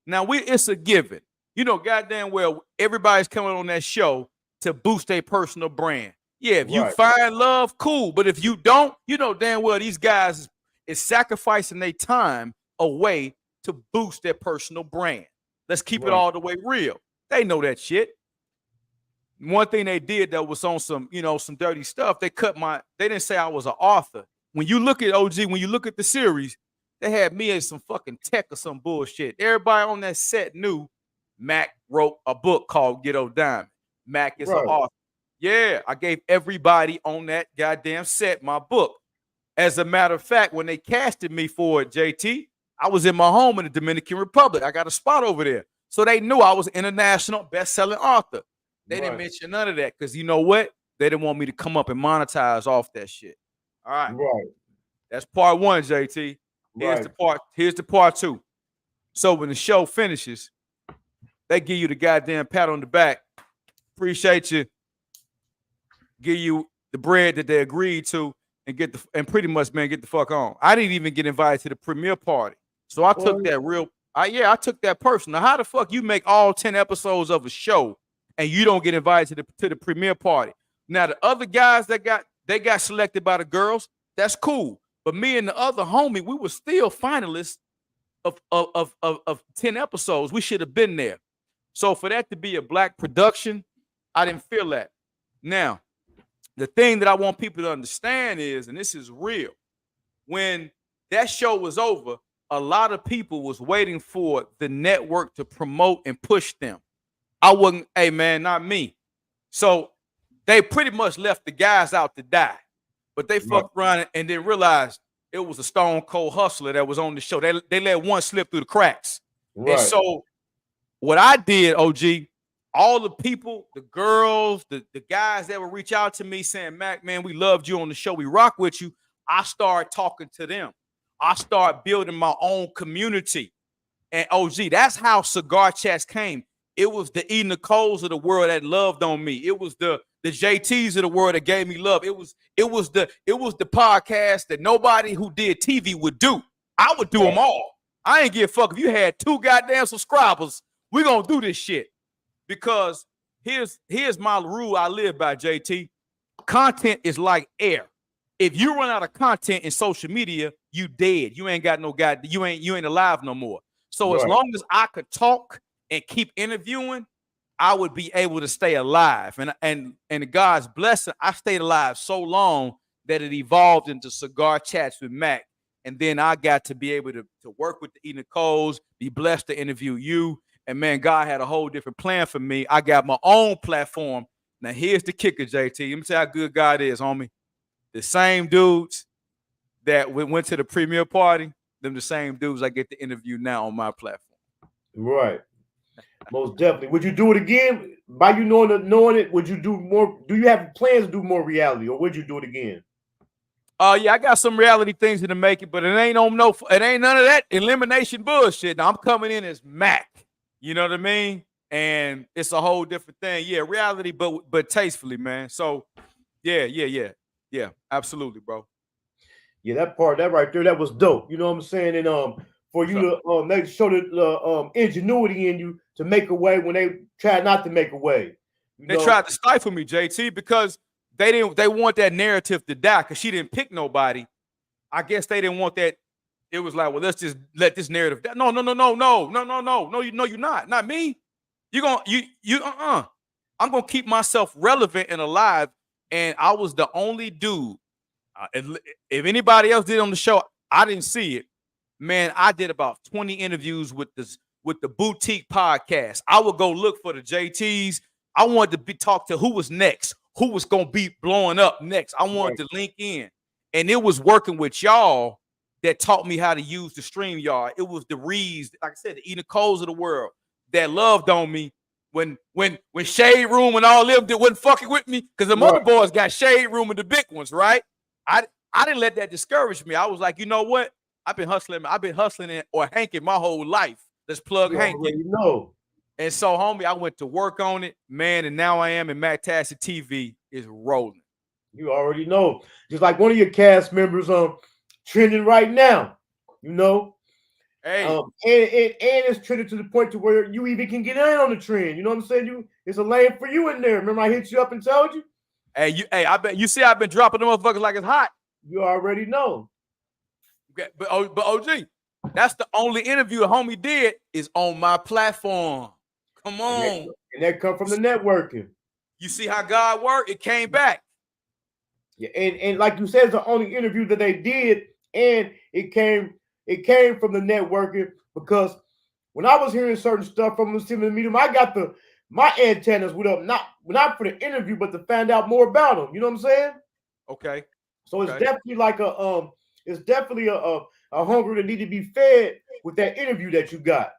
Now it's a given. You know, goddamn well, everybody's coming on that show to boost their personal brand. Yeah, if you find love, cool. But if you don't, you know damn well these guys is sacrificing their time away to boost their personal brand. Let's keep it all the way real. They know that shit. One thing they did that was on some dirty stuff. They didn't say I was an author. When you look at OG, when you look at the series, they had me as some fucking tech or some bullshit. Everybody on that set knew Mac wrote a book called Ghetto Diamond. Mac is an author. Yeah, I gave everybody on that goddamn set my book. As a matter of fact, when they casted me for it, JT, I was in my home in the Dominican Republic. I got a spot over there. So they knew I was an international best-selling author. They didn't mention none of that because you know what? They didn't want me to come up and monetize off that shit. All right. That's part one, JT. Here's the part two. So when the show finishes, they give you the goddamn pat on the back. Appreciate you. Give you the bread that they agreed to and pretty much, man, get the fuck on. I didn't even get invited to the premiere party. So I took that I took that personal. Now, how the fuck you make all 10 episodes of a show and you don't get invited to the premiere party? Now, the other guys that got selected by the girls, that's cool. But me and the other homie, we were still finalists of 10 episodes. We should have been there. So for that to be a black production, I didn't feel that. Now, the thing that I want people to understand is, and this is real, when that show was over, a lot of people was waiting for the network to promote and push them. I wasn't, hey man, not me. So they pretty much left the guys out to die. But they fucked around and then realized it was a stone cold hustler that was on the show. They let one slip through the cracks. Right. And so what I did, OG, all the people, the girls, the guys that would reach out to me saying, Mac, man, we loved you on the show. We rock with you. I started talking to them. I started building my own community. And OG, that's how Cigar Chats came. It was the E. Nicoles of the world that loved on me. It was the JTs of the world that gave me love. It was the podcast that nobody who did TV would do. I would do them all. I ain't give a fuck if you had 2 goddamn subscribers. We're gonna do this shit. Because here's my rule I live by, JT. Content is like air. If you run out of content in social media, you dead. You ain't got no you ain't alive no more. So as long as I could talk and keep interviewing, I would be able to stay alive. And God's blessing, I stayed alive so long that it evolved into Cigar Chats with Mac. And then I got to be able to work with the E. Nicoles, be blessed to interview you. And man, God had a whole different plan for me. I got my own platform. Now here's the kicker, JT. Let me tell you how good God is, homie. The same dudes that went to the premiere party, them the same dudes I get to interview now on my platform.
Right. Most definitely. Would you do it again? By you knowing it, would you do more? Do you have plans to do more reality, or would you do it again?
Yeah, I got some reality things in the making, but it ain't none of that elimination bullshit. Now I'm coming in as Mac. You know what I mean? And it's a whole different thing. Yeah, reality, but tastefully, man. So yeah, absolutely, bro.
Yeah, that right there, that was dope. You know what I'm saying? And for you to show the ingenuity in you to make a way when they tried not to make a way.
They tried to stifle me, JT, because they want that narrative to die because she didn't pick nobody. I guess they didn't want that. It was like, well, let's just let this narrative die. No, you're not me. I'm gonna keep myself relevant and alive. And I was the only dude. If anybody else did on the show, I didn't see it. Man, I did about 20 interviews with the boutique podcast. I would go look for the JTs. I wanted to talk to who was next, who was gonna be blowing up next. I wanted to link in, and it was working with y'all that taught me how to use the StreamYard. It was the Reeds, like I said, the E. Nicoles of the world that loved on me when Shade Room and all them that wasn't fucking with me, because the other boys got Shade Room and the big ones, right? I didn't let that discourage me. I was like, you know what? I've been hustling or Hankin my whole life. Let's plug Hankin. And so, homie, I went to work on it, man, and now I am, and Fantastic TV is rolling.
You already know. Just like one of your cast members trending right now, you know.
Hey.
And it's trending to the point to where you even can get in on the trend. You know what I'm saying? It's a lane for you in there. Remember I hit you up and told you?
I bet you see I've been dropping the motherfuckers like it's hot.
You already know.
Okay, but OG, that's the only interview a homie did is on my platform. Come on.
And that come from the networking.
You see how God worked? It came back.
Yeah, and like you said, it's the only interview that they did, and it came from the networking, because when I was hearing certain stuff from the medium, I got my antennas went up, not for the interview, but to find out more about them. You know what I'm saying?
Okay.
So it's definitely like a hunger that need to be fed with that interview that you got.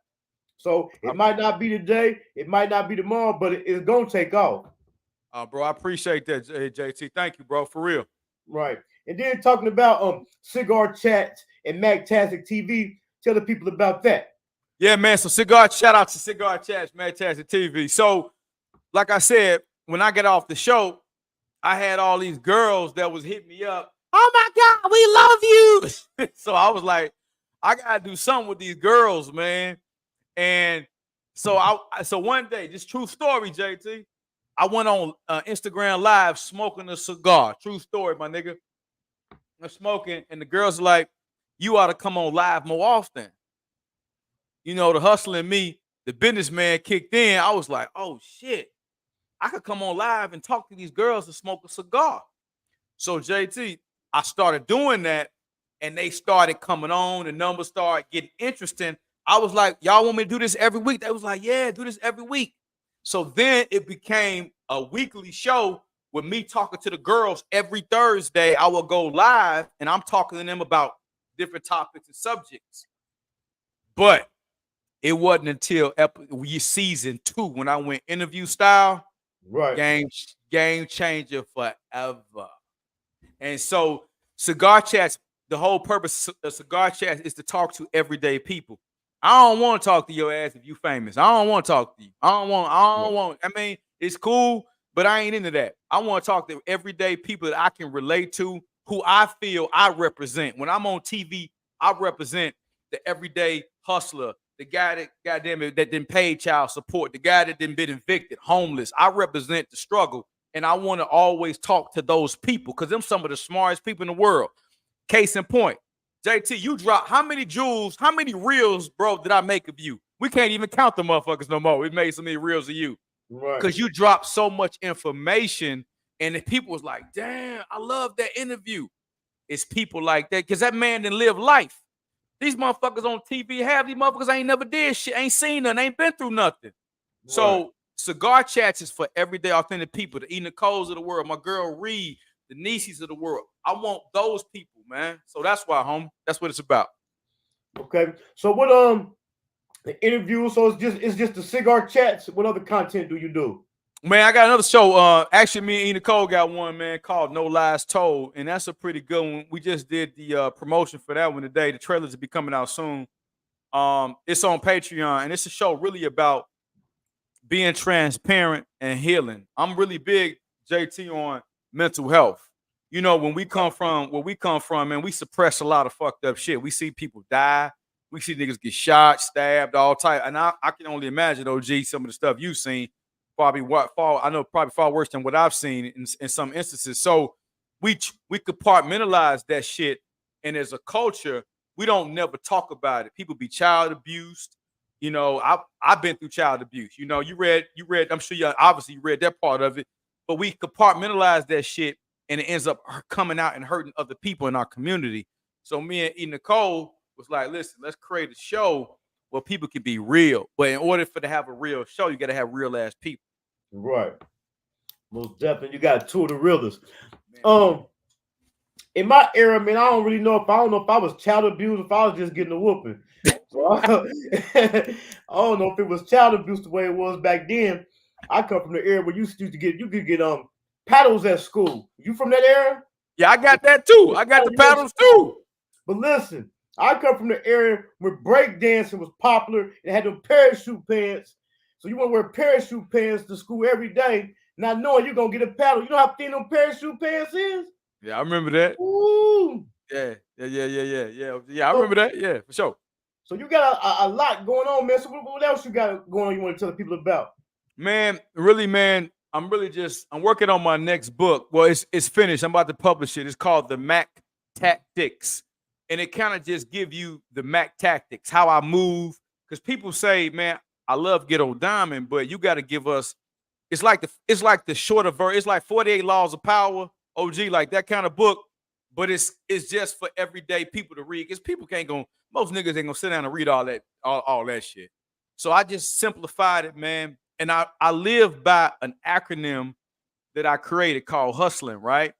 So it might not be today, it might not be tomorrow, but it's gonna take off.
Bro, I appreciate that, JT. Thank you, bro, for real.
Right. And then talking about Cigar Chats and Fantastic TV, tell the people about that.
Yeah, man. So shout out to Cigar Chats, Fantastic TV. So, like I said, when I get off the show, I had all these girls that was hitting me up. Oh my God, we love you. So I was like, I gotta do something with these girls, man. And so one day, this true story, JT. I went on Instagram Live smoking a cigar. True story, my nigga. I'm smoking, and the girls are like, you ought to come on live more often. You know, the hustle in me, the businessman kicked in. I was like, oh shit, I could come on live and talk to these girls and smoke a cigar. So JT, I started doing that, and they started coming on. The numbers started getting interesting. I was like, y'all want me to do this every week? They was like, yeah, do this every week. So then it became a weekly show with me talking to the girls every Thursday. I will go live, and I'm talking to them about different topics and subjects. But it wasn't until season 2 when I went interview style.
Right.
Game changer forever. And so cigar chats, the whole purpose of cigar chats is to talk to everyday people. I don't want to talk to your ass if you famous. I don't want to talk to you. I don't want. I mean, it's cool, but I ain't into that. I want to talk to everyday people that I can relate to, who I feel I represent. When I'm on TV, I represent the everyday hustler, the guy that, goddamn it, that didn't pay child support, the guy that didn't been evicted, homeless. I represent the struggle, and I want to always talk to those people because them some of the smartest people in the world. Case in point, JT, you dropped how many jewels, how many reels, bro, did I make of you? We can't even count the motherfuckers no more. We made so many reels of you.
Right.
Because you dropped so much information, and the people was like, damn, I love that interview. It's people like that, because that man didn't live life. These motherfuckers on TV, half these motherfuckers ain't never did shit, ain't seen nothing, ain't been through nothing. Right. So cigar chats is for everyday authentic people, the E. Nicoles of the world, my girl Reed, the Nieces of the world. I want those people, man. So that's why, homie. That's what it's about.
Okay. So what the interview? So it's just the cigar chats. What other content do you do?
Man, I got another show. Actually, me and E. Nicole got one, man, called No Lies Told, and that's a pretty good one. We just did the promotion for that one today. The trailers will be coming out soon. It's on Patreon, and it's a show really about being transparent and healing. I'm really big, JT, on mental health. You know, when we come from where we come from, man, we suppress a lot of fucked up shit. We see people die. We see niggas get shot, stabbed, all type. And I can only imagine, OG, some of the stuff you've seen. Probably far worse than what I've seen in some instances. So we compartmentalize that shit, and as a culture, we don't never talk about it. People be child abused. You know, I've been through child abuse. You know, you read. I'm sure you obviously read that part of it, but we compartmentalize that shit, and it ends up coming out and hurting other people in our community. So me and E. Nicole was like, listen, let's create a show where people can be real. But in order to have a real show, you got to have real ass people.
Right. Most definitely. You got two of the realest. In my era, man, I don't know if I was child abused, if I was just getting a whooping. So I don't know if it was child abuse the way it was back then. I come from the era where you could get paddles at school. You from that era?
Yeah, I got that too. I got the paddles too.
But listen, I come from the area where breakdancing was popular. It had them parachute pants. So you want to wear parachute pants to school every day, not knowing you're going to get a paddle. You know how thin them parachute pants is?
Yeah, I remember that.
Ooh.
Yeah. I remember that. Yeah, for sure.
So you got a lot going on, man. So what else you got going on you want to tell the people about?
Man, really, man, I'm working on my next book. Well, it's finished. I'm about to publish it. It's called The Mac Tactics. And it kind of just give you the Mac tactics, how I move. Because people say, man, I love Ghetto Diamond, but you got to give us, it's like the shorter version. It's like 48 Laws of Power, OG, like that kind of book. But it's just for everyday people to read. Because most niggas ain't gonna sit down and read all that shit. So I just simplified it, man. And I live by an acronym that I created called hustling, right?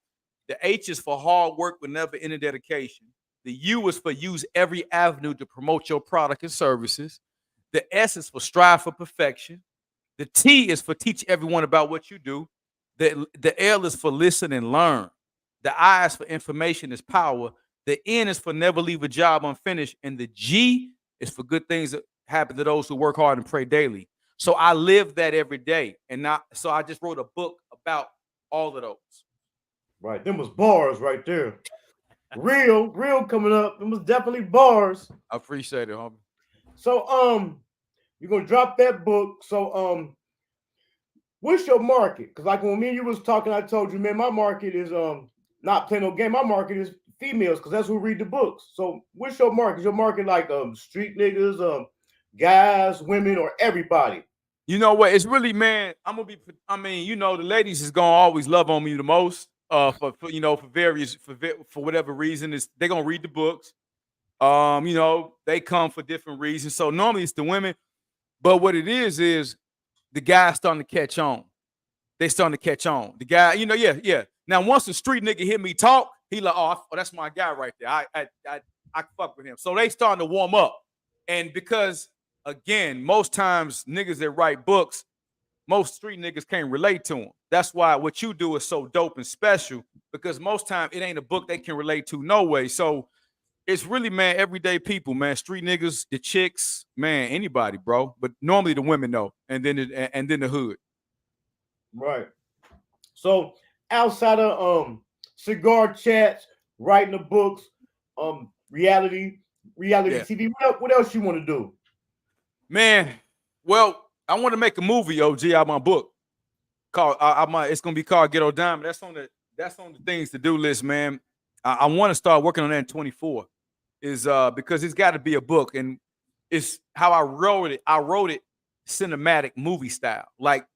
The H is for hard work with never any dedication. The U is for use every avenue to promote your product and services. The S is for strive for perfection. The T is for teach everyone about what you do. The L is for listen and learn. The I is for information is power. The N is for never leave a job unfinished. And the G is for good things that happen to those who work hard and pray daily. So I live that every day. So I just wrote a book about all of those.
Right, them was bars right there. Real coming up. Them was definitely bars.
I appreciate it, homie.
So you're gonna drop that book. So what's your market? Because like when me and you was talking, I told you, man, my market is not playing no game. My market is females because that's who read the books. So what's your market? Is your market like street niggas, guys, women, or everybody?
You know what? It's really, man, I mean, you know, the ladies is gonna always love on me the most. For you know, for whatever reason, they're gonna read the books. You know, they come for different reasons. So normally it's the women, but what it is the guys starting to catch on. They starting to catch on. The guy, you know, yeah. Now once the street nigga hear me talk, he like, oh, that's my guy right there. I fuck with him. So they starting to warm up, and because again, most times niggas that write books, most street niggas can't relate to them. That's why what you do is so dope and special, because most time it ain't a book they can relate to no way. So it's really, man, everyday people, man, street niggas, the chicks, man, anybody, bro. But normally the women know, and then the hood.
Right. So outside of cigar chats, writing the books, reality TV, what else you want to do?
Man, well, I want to make a movie, OG, out of my book. Called it's gonna be called Ghetto Diamond. That's on the things to do list, man. I want to start working on that in 24. Is because it's got to be a book, and it's how I wrote it. I wrote it cinematic movie style. Like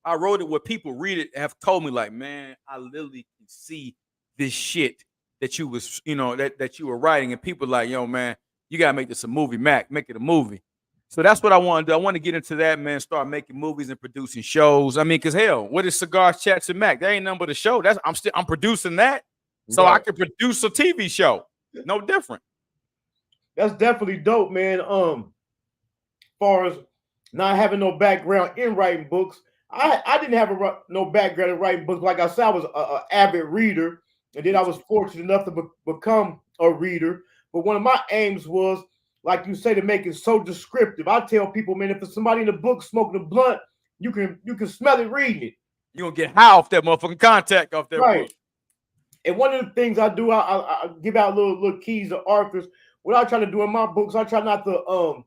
I wrote it where people read it have told me, like, man, I literally can see this shit that you was, you know, that you were writing, and people like, yo, man, you gotta make this a movie, Mac. Make it a movie. So that's what I want to do. I want to get into that, man. Start making movies and producing shows. I mean, cause hell, what is Cigars, Chats, and Mac? That ain't nothing but a show. I'm producing that, so I can produce a TV show. No different.
That's definitely dope, man. Far as not having no background in writing books, I didn't have no background in writing books. Like I said, I was an avid reader, and then I was fortunate enough to become a reader. But one of my aims was, like you say, to make it so descriptive. I tell people, man, if there's somebody in the book smoking a blunt, you can smell it reading it.
You're gonna get high off that motherfucking contact off that book.
And one of the things I do, I give out little keys to authors. What I try to do in my books, I try not to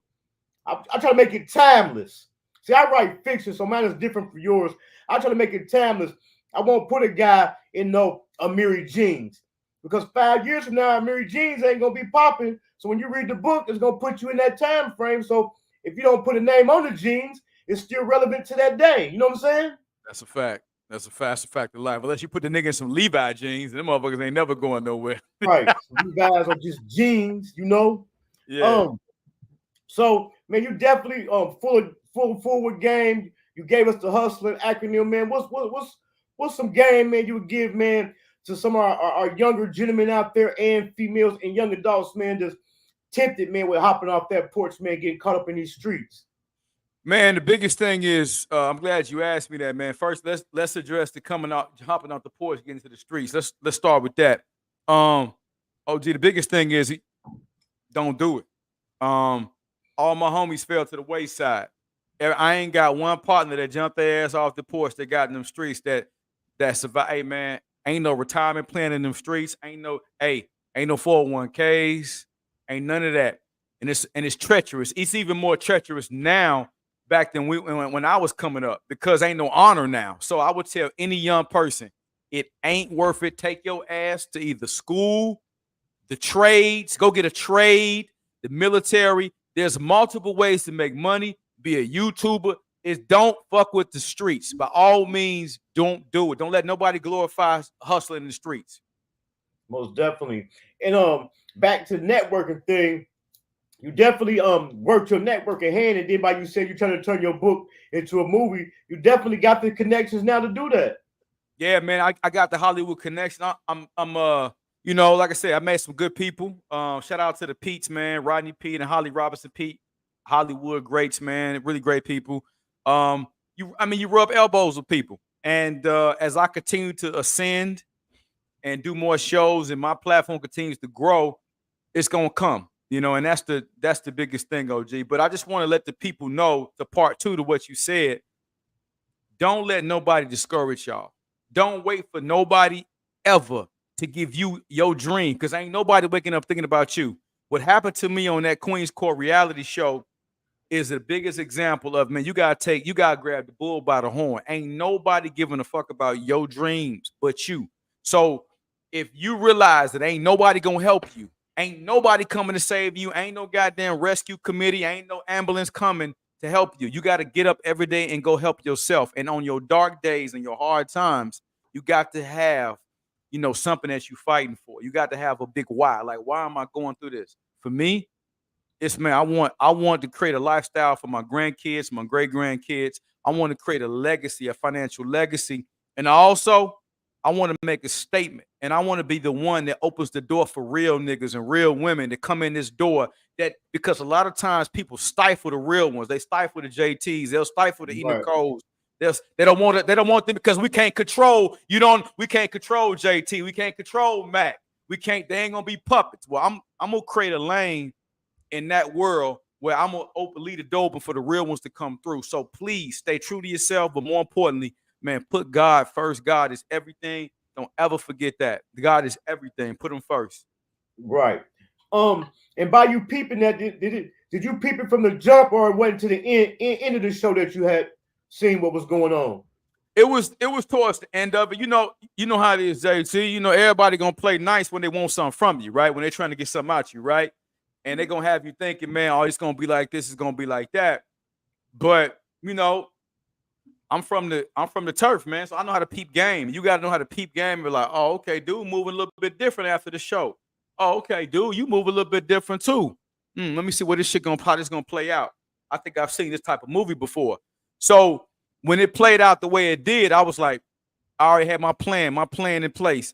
I try to make it timeless. See, I write fiction, so mine is different from yours. I try to make it timeless. I won't put a guy in no Amiri jeans, because 5 years from now, Amiri jeans ain't gonna be popping. So when you read the book, it's gonna put you in that time frame. So if you don't put a name on the jeans, it's still relevant to that day. You know what I'm saying?
That's a fact. That's a fact of life. Unless you put the nigga in some Levi jeans, them motherfuckers ain't never going nowhere.
Right. So you guys are just jeans, you know?
Yeah.
So man, you definitely full forward game. You gave us the hustling acronym, man. What's some game, man, you would give, man, to some of our younger gentlemen out there and females and young adults, man, just tempted, man, with hopping off that porch, man, getting caught up in these streets?
Man, the biggest thing is, I'm glad you asked me that, man. First, let's address the hopping out the porch, getting to the streets. Let's start with that. OG, the biggest thing is don't do it. All my homies fell to the wayside. I ain't got one partner that jumped their ass off the porch that got in them streets that survived. Hey, man, ain't no retirement plan in them streets. Ain't no 401ks. Ain't none of that. And it's treacherous. It's even more treacherous now back than when I was coming up, because ain't no honor now. So I would tell any young person, it ain't worth it. Take your ass to either school, the trades, go get a trade, the military. There's multiple ways to make money. Be a YouTuber. Don't fuck with the streets. By all means, don't do it. Don't let nobody glorify hustling in the streets.
Most definitely. And back to the networking thing, you definitely worked your networking hand, and then by you said you're trying to turn your book into a movie, you definitely got the connections now to do that.
Yeah, man, I got the Hollywood connection. I'm you know, like I said, I met some good people. Shout out to the Pete's, man, Rodney Pete and Holly Robinson Pete, Hollywood greats, man, really great people. You rub elbows with people, and as I continue to ascend and do more shows, and my platform continues to grow, it's gonna come, you know, and that's the biggest thing, OG. But I just want to let the people know, the part two to what you said. Don't let nobody discourage y'all. Don't wait for nobody ever to give you your dream, because ain't nobody waking up thinking about you. What happened to me on that Queen's Court reality show is the biggest example of, man, you gotta grab the bull by the horn. Ain't nobody giving a fuck about your dreams but you. So if you realize that ain't nobody gonna help you, ain't nobody coming to save you, ain't no goddamn rescue committee, ain't no ambulance coming to help you. You got to get up every day and go help yourself. And on your dark days and your hard times, you got to have, something that you're fighting for. You got to have a big why. Like, why am I going through this? For me, it's, man, I want to create a lifestyle for my grandkids, my great grandkids. I want to create a legacy, a financial legacy. And I want to make a statement, and I want to be the one that opens the door for real niggas and real women that come in this door. That, because a lot of times people stifle the real ones. They stifle the JTs. They'll stifle the Nicoles. They don't want it. They don't want them because we can't control. We can't control JT. We can't control Mac. We can't. They ain't gonna be puppets. Well, I'm gonna create a lane in that world where I'm gonna leave the door open for the real ones to come through. So please stay true to yourself, but more importantly, man, put God first. God is everything. Don't ever forget that. God is everything. Put him first.
Right. And by you peeping that, did you peep it from the jump, or it went to the end of the show that you had seen what was going on?
It was towards the end of it. You know how it is, JT. Everybody gonna play nice when they want something from you, right? When they're trying to get something out you, right? And they're gonna have you thinking, man, oh, it's gonna be like this, it's gonna be like that. But I'm from the turf, man. So I know how to peep game. You got to know how to peep game. And be like, oh, okay, dude, moving a little bit different after the show. Oh, okay, dude, you move a little bit different too. Let me see what how this gonna play out. I think I've seen this type of movie before. So when it played out the way it did, I was like, I already had my plan in place.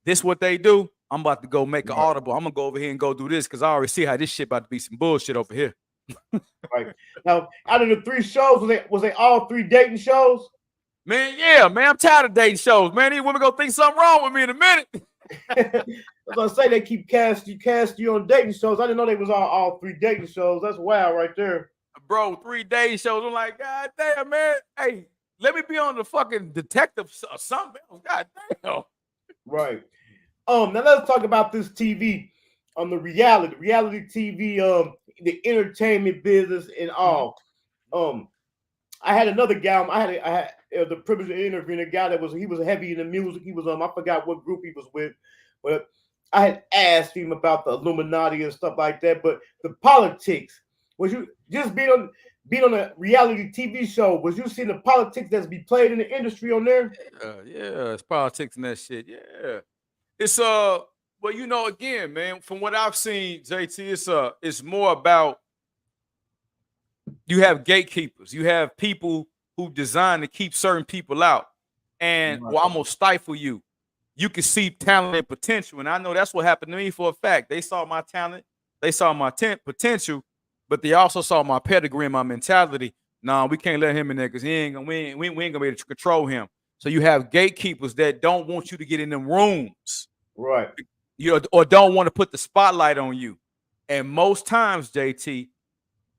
This what they do. I'm about to go make an audible. I'm gonna go over here and go do this because I already see how this shit about to be some bullshit over here.
Right. Now, out of the 3 shows, was they all 3 dating shows?
Man, yeah, man, I'm tired of dating shows, man. These women gonna think something wrong with me in a minute.
I was gonna say they keep cast you on dating shows. I didn't know they was all 3 dating shows. That's wild right there.
Bro, 3 dating shows. I'm like, God damn, man. Hey, let me be on the fucking detective or something. God damn.
Right. Now let's talk about this TV. On the reality TV, the entertainment business and all. I had another guy. I had the privilege of interviewing a guy he was heavy in the music. He was I forgot what group he was with, but I had asked him about the Illuminati and stuff like that. But the politics, was you just being on a reality TV show? Was you seeing the politics that's be played in the industry on there?
Yeah, it's politics and that shit. Yeah, it's well, again, man, from what I've seen, JT, it's more about, you have gatekeepers. You have people who design to keep certain people out. And I'm gonna stifle you. You can see talent and potential. And I know that's what happened to me for a fact. They saw my talent, they saw my potential, but they also saw my pedigree and my mentality. Nah, we can't let him in there because we ain't gonna be able to control him. So you have gatekeepers that don't want you to get in them rooms.
Right.
Or don't want to put the spotlight on you. And most times, JT,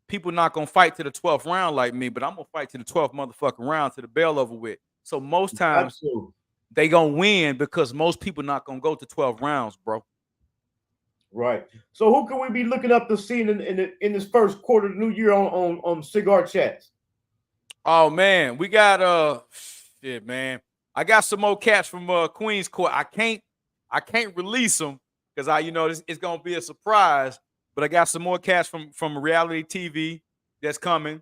people not gonna fight to the 12th round like me, but I'm gonna fight to the 12th motherfucking round to the bell over with. So most times they gonna win because most people not gonna go to 12 rounds, bro.
Right. So who can we be looking up to see in this first quarter of the new year on Cigar Chats?
Oh man, we got shit, man. I got some more cats from Queen's Court. I can't release them because it's gonna be a surprise. But I got some more cats from reality TV that's coming.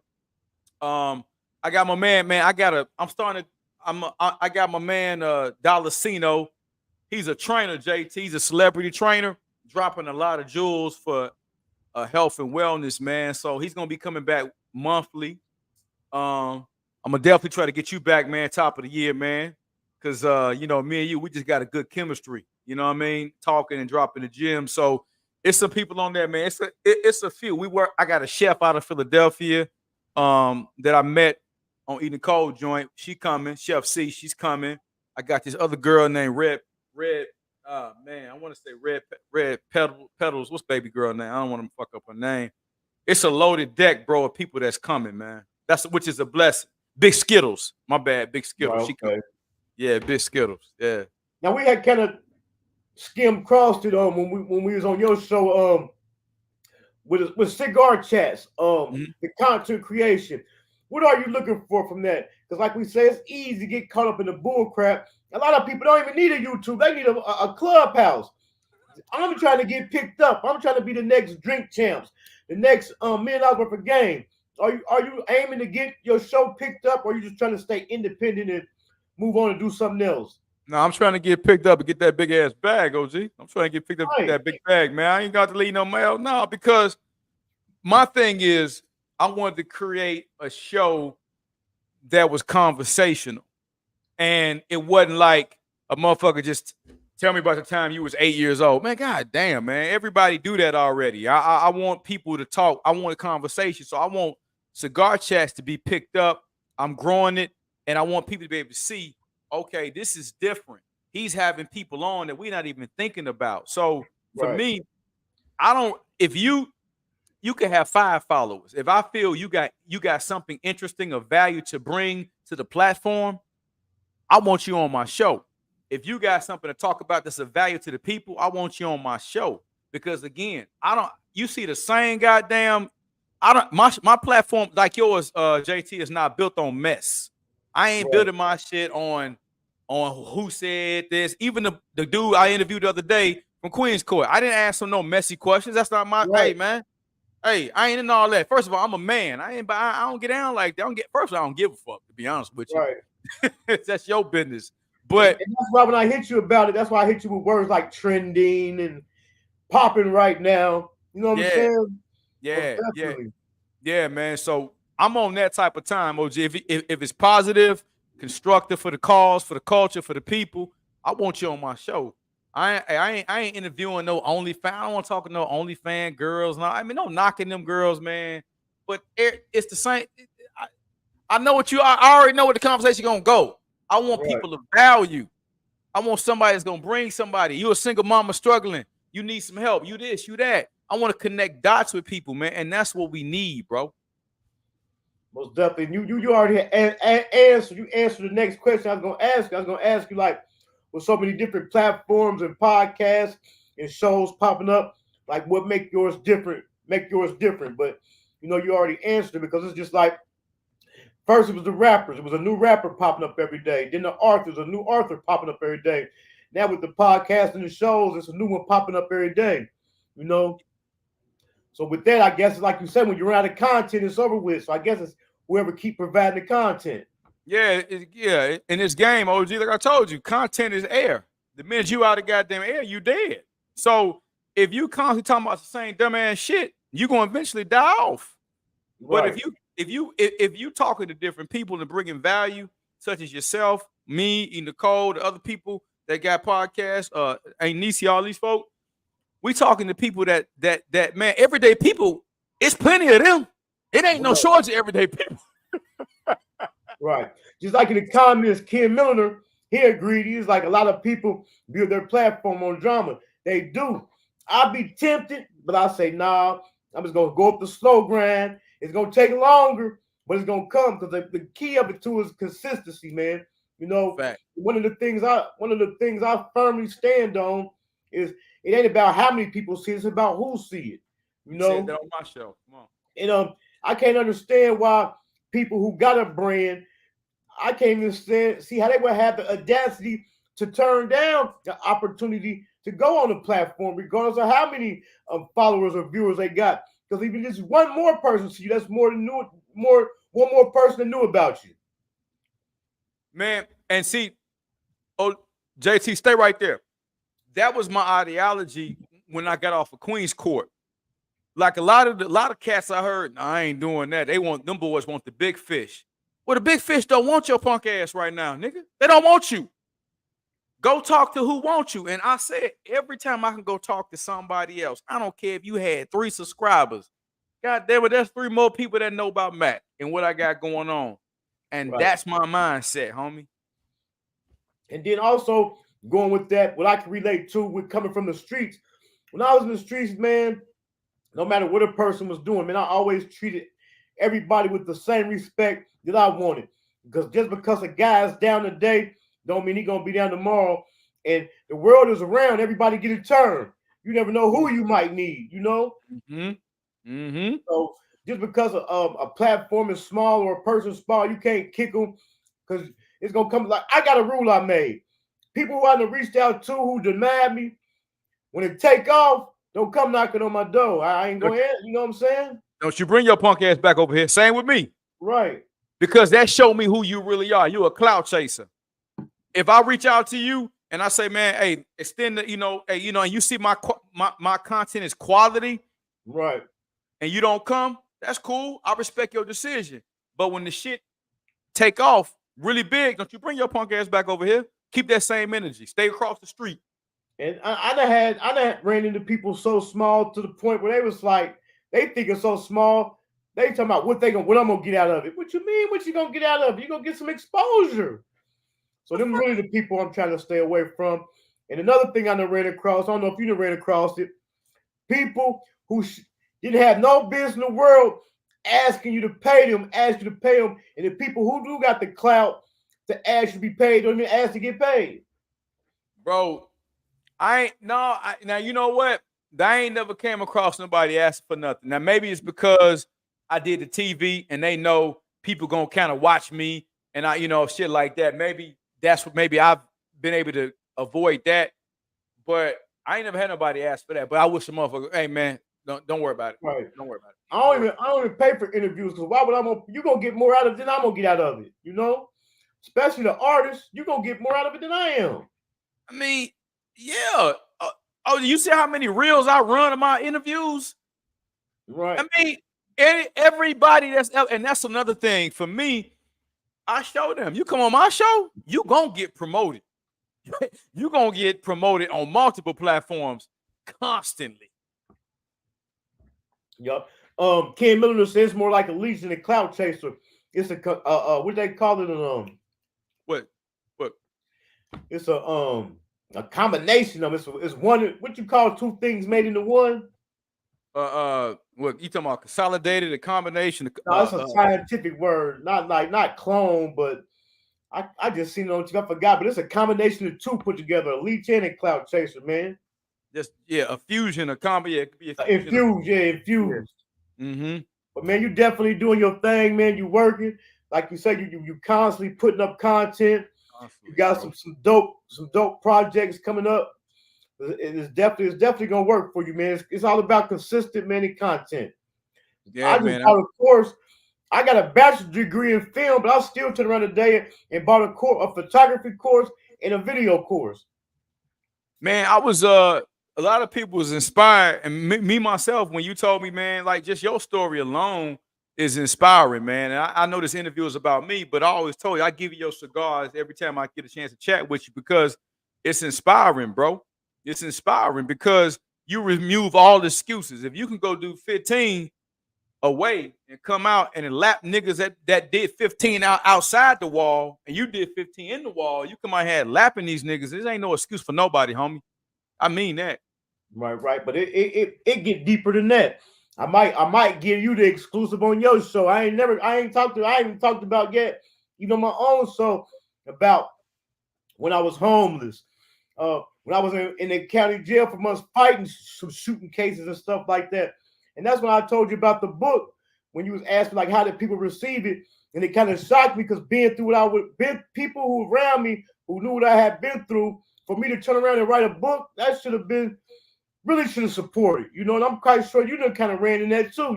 I got my man. I got my man Dolacino. He's a trainer, JT. He's a celebrity trainer, dropping a lot of jewels for health and wellness, man. So he's gonna be coming back monthly. I'm gonna definitely try to get you back, man, top of the year, man. Cause me and you, we just got a good chemistry. You know what I mean? Talking and dropping the gym. So it's some people on there, man. It's a few. I got a chef out of Philadelphia that I met on Eating Cold Joint. She coming. Chef C, she's coming. I got this other girl named Red. I want to say Red Petals. What's baby girl name? I don't want to fuck up her name. It's a loaded deck, bro, of people that's coming, man. Which is a blessing. Big Skittles. My bad, Big Skittles.
Right, okay.
Yeah, Big Skittles. Yeah.
Now we had kind of skimmed across it when we was on your show with cigar chats, the content creation. What are you looking for from that? Because like we say, it's easy to get caught up in the bull crap. A lot of people don't even need a YouTube. They need a clubhouse. I'm trying to get picked up. I'm trying to be the next drink champs, the next $1 million worth of game. Are you aiming to get your show picked up, or are you just trying to stay independent and move on and do something else?
No, I'm trying to get picked up and get that big ass bag, OG. I'm trying to get picked up and get that big bag, man. I ain't got to leave no mail. No, because my thing is I wanted to create a show that was conversational. And it wasn't like a motherfucker just tell me about the time you was 8 years old. Man, god damn, man. Everybody do that already. I want people to talk. I want a conversation. So I want cigar chats to be picked up. I'm growing it. And I want people to be able to see, okay, this is different. He's having people on that we're not even thinking about. So for me, if you can have 5 followers. If I feel you got something interesting of value to bring to the platform, I want you on my show. If you got something to talk about that's of value to the people, I want you on my show. Because again, you see the same goddamn, my platform like yours, JT, is not built on mess. I ain't building my shit on who said this. Even the dude I interviewed the other day from Queens Court, I didn't ask him no messy questions. That's not my hey, man. Hey, I ain't in all that. First of all, I'm a man. I don't get down like that. First of all, I don't give a fuck, to be honest with you. Right. That's your business. But
and that's why when I hit you about it, that's why I hit you with words like trending and popping right now. You know what I'm saying?
Yeah, man. So I'm on that type of time, OG. If it's positive, constructive for the cause, for the culture, for the people, I want you on my show. I ain't interviewing no OnlyFans. I don't want to talk to no OnlyFans girls. No, I mean, no knocking them girls, man. But it's the same. I know what I already know where the conversation gonna go. I want people to value. I want somebody that's gonna bring somebody. You a single mama struggling. You need some help. You this, you that. I want to connect dots with people, man, and that's what we need, bro.
Most definitely. You already answered. You answered the next question I was gonna ask you. I was gonna ask you, like, with so many different platforms and podcasts and shows popping up, like what make yours different? But you already answered it, because it's just like, first it was the rappers. It was a new rapper popping up every day. Then the authors, a new author popping up every day. Now with the podcast and the shows, it's a new one popping up every day. So with that, I guess it's like you said, when you're out of content, it's over with. So I guess it's whoever keep providing the content.
Yeah. In this game, OG, like I told you, content is air. The minute you out of goddamn air, you dead. So if you constantly talking about the same dumbass shit, you're gonna eventually die off. Right. But if you talking to different people and bringing value, such as yourself, me, Nicole, the other people that got podcasts, ain't Nisi, all these folks, we talking to people that man, everyday people. It's plenty of them. It ain't no shortage of everyday people.
Right. Just like in the comments, Ken Milliner, he agreed. He's like, a lot of people build their platform on drama. They do. I'll be tempted, but I say, nah, I'm just going to go up the slow grind. It's going to take longer, but it's going to come, because the key of it too is consistency, man.
Fact.
One of the things I firmly stand on is it ain't about how many people see it, it's about who see it.
Said that on my show. Come on.
And I can't understand why people who got a brand, I can't even see how they would have the audacity to turn down the opportunity to go on the platform, regardless of how many followers or viewers they got. Because even just one more person see you, that's one more person that knew about you.
Man, and see, JT, stay right there. That was my ideology when I got off of Queens Court. Like a lot of cats I heard, nah, I ain't doing that. Them boys want the big fish. Well, the big fish don't want your punk ass right now, nigga. They don't want you. Go talk to who wants you. And I said, every time I can go talk to somebody else, I don't care if you had 3 subscribers. God damn it, there's 3 more people that know about Mac and what I got going on. And that's my mindset, homie.
And then also going with that, what I can relate to with coming from the streets. When I was in the streets, man, no matter what a person was doing, man, I always treated everybody with the same respect that I wanted. Because just because a guy's down today don't mean he's going to be down tomorrow. And the world is around. Everybody get a turn. You never know who you might need, you know? So just because a platform is small or a person small, you can't kick them because it's going to come. Like, I got a rule I made. People who I done reached out to who denied me, when it take off, don't come knocking on my door. I ain't going to, you know what I'm saying?
Don't you bring your punk ass back over here. Same with me.
Right.
Because that showed me who you really are. You a cloud chaser. If I reach out to you and I say, man, hey, extend the, hey, and you see my content is quality.
Right.
And you don't come, that's cool. I respect your decision. But when the shit take off really big, don't you bring your punk ass back over here. Keep that same energy. Stay across the street.
And I done ran into people so small to the point where they was like, they think it's so small. They talking about what I'm gonna get out of it. What you mean? What you gonna get out of it? You gonna get some exposure. So them really the people I'm trying to stay away from. And another thing I done ran across, I don't know if you done ran across it, people who didn't have no business in the world asking you to pay them, and the people who do got the clout to ask you to be paid don't even ask to get paid.
Bro, now you know what? I ain't never came across nobody asking for nothing. Now maybe it's because I did the TV and they know people gonna kind of watch me and shit like that. Maybe that's what I've been able to avoid that. But I ain't never had nobody ask for that. But I wish a motherfucker, hey man, don't worry about it.
Right.
Don't worry about it.
I don't even pay for interviews because why would you gonna get more out of it than I'm gonna get out of it, you know? Especially the artists, you gonna get more out of it than I am.
I mean, yeah. You see how many reels I run in my interviews?
Right.
I mean, everybody and that's another thing for me. I show them, you come on my show, you gonna get promoted. You gonna get promoted on multiple platforms constantly.
Yup. Ken Miller says more like a leech than a cloud chaser. It's what they call it?
What?
It's a combination of it's one. What you call two things made into one?
What you talking about? Consolidated, a combination.
No, it's a scientific word, not clone, but I just seen it on TV. I forgot, but it's a combination of two put together, a leech and a cloud chaser, man.
Just a fusion, a combo. Yeah, it could be
infused.
Mm-hmm.
But man, you definitely doing your thing, man. You working, like you said, you constantly putting up content. You got some dope projects coming up. It's definitely gonna work for you, man. It's all about consistent, man, and content.
Yeah,
I just bought a course. I got a bachelor's degree in film, but I still turned around today and bought a photography course and a video course.
Man, I was a lot of people was inspired, and me myself, when you told me, man, like just your story alone is inspiring, man. And I know this interview is about me, but I always told you I give you your cigars every time I get a chance to chat with you because it's inspiring, bro. It's inspiring because you remove all excuses. If you can go do 15 away and come out and lap niggas that did 15 outside the wall, and you did 15 in the wall, you come out here lapping these niggas. This ain't no excuse for nobody, homie. I mean that.
Right. But it get deeper than that. I might give you the exclusive on your show. I ain't talked about yet, my own show about when I was homeless. When I was in the county jail for months fighting some shooting cases and stuff like that. And that's when I told you about the book, when you was asking like how did people receive it, and it kind of shocked me because being through people who around me who knew what I had been through, for me to turn around and write a book, that should have supported, and I'm quite sure you done kind of ran in that too,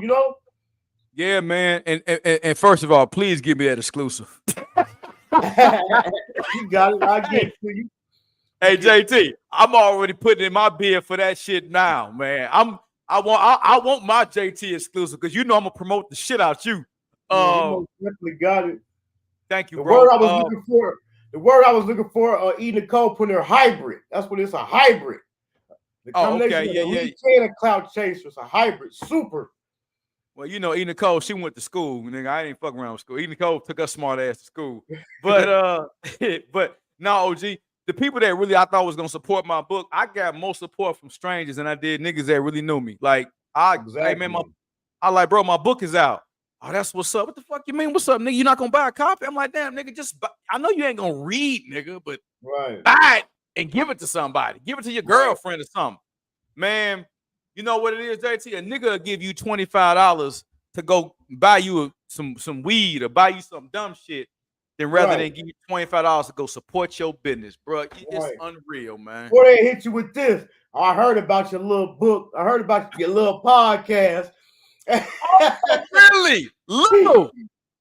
Yeah, man. And first of all, please give me that exclusive.
You got it. I get it for you.
Hey JT, I'm already putting in my bid for that shit now, man. I want my JT exclusive because I'm gonna promote the shit out you.
You definitely got it.
Thank you,
the
bro.
Word I was looking for, E. Nicole putting her hybrid. That's what it's, a hybrid. The combination of leech and a cloud chaser. It's a hybrid. Super.
Well, E. Nicole, she went to school. Nigga, I ain't fucking around with school. E. Nicole took her smart ass to school. But but no, OG. The people that really I thought was gonna support my book, I got more support from strangers than I did niggas that really knew me. Like hey man, bro, my book is out. Oh, that's what's up. What the fuck you mean? What's up, nigga? You not gonna buy a copy? I'm like, damn, nigga, I know you ain't gonna read, nigga, but buy it and give it to somebody. Give it to your girlfriend or something. Man, you know what it is, JT? A nigga will give you $25 to go buy you some weed or buy you some dumb shit than rather than give you $25 to go support your business, bro. It's unreal, man.
Or they hit you with this. I heard about your little book. I heard about your little podcast.
Oh, really? Little?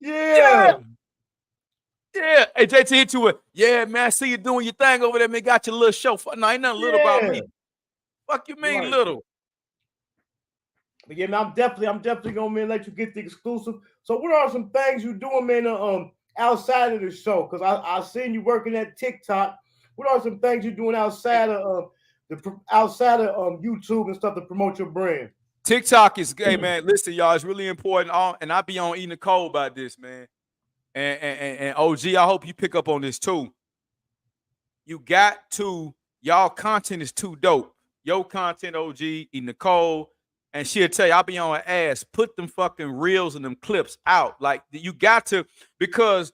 Yeah.
Yeah. Hey, JT hit you with, yeah, man, I see you doing your thing over there, man. Got your little show. No, ain't nothing little about me. Fuck you mean little?
But yeah, man, I'm definitely gonna, man, let you get the exclusive. So what are some things you doing, man, outside of the show? Because I seen you working at TikTok. What are some things you're doing outside of YouTube and stuff to promote your brand?
TikTok is, hey man, listen, y'all, it's really important. And I be on eating the cold about this, man. And OG, I hope you pick up on this too. You got to, y'all content is too dope. Your content, OG, eating the cold, and she'll tell you, I'll be on her ass. Put them fucking reels and them clips out. Like you got to, because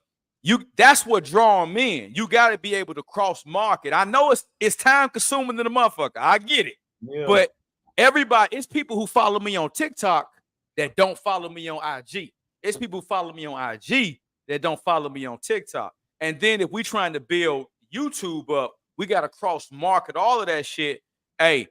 that's what draw them in. You got to be able to cross market. I know it's time consuming than a motherfucker. I get it. Yeah. But everybody, it's people who follow me on TikTok that don't follow me on IG. It's people who follow me on IG that don't follow me on TikTok. And then if we trying to build YouTube up, we got to cross market all of that shit. Hey,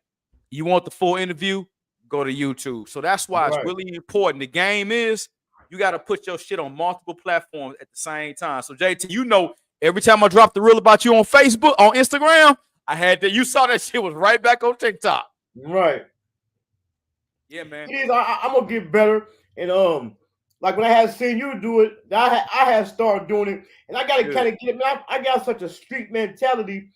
you want the full interview? Go to YouTube. So that's why it's really important. The game is you got to put your shit on multiple platforms at the same time. So JT, you know, every time I drop the reel about you on Facebook, on Instagram, I had that. You saw that shit was right back on TikTok.
Right.
Yeah, man.
It is. I'm gonna get better. And like when I had seen you do it, I had started doing it, and I gotta kind of get it. Man, I got such a street mentality.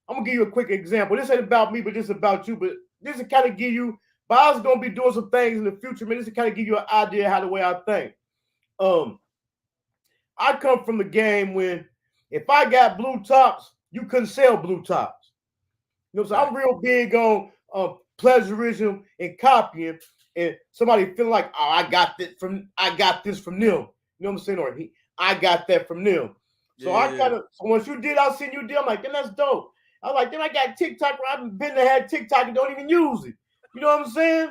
I'm gonna give you a quick example. This ain't about me, but this is about you. But this is kind of give you. But I was gonna be doing some things in the future, man. This is kind of give you an idea how the way I think. I come from the game when if I got blue tops, you couldn't sell blue tops. You know, so I'm real big on plagiarism and copying, and somebody feeling like, oh, I got this from them. You know what I'm saying? Or I got that from them. So I kind of, so once you did, I seen you did. I'm like, then that's dope. I was like, then I got TikTok where I've been to had TikTok and don't even use it. You know what I'm saying?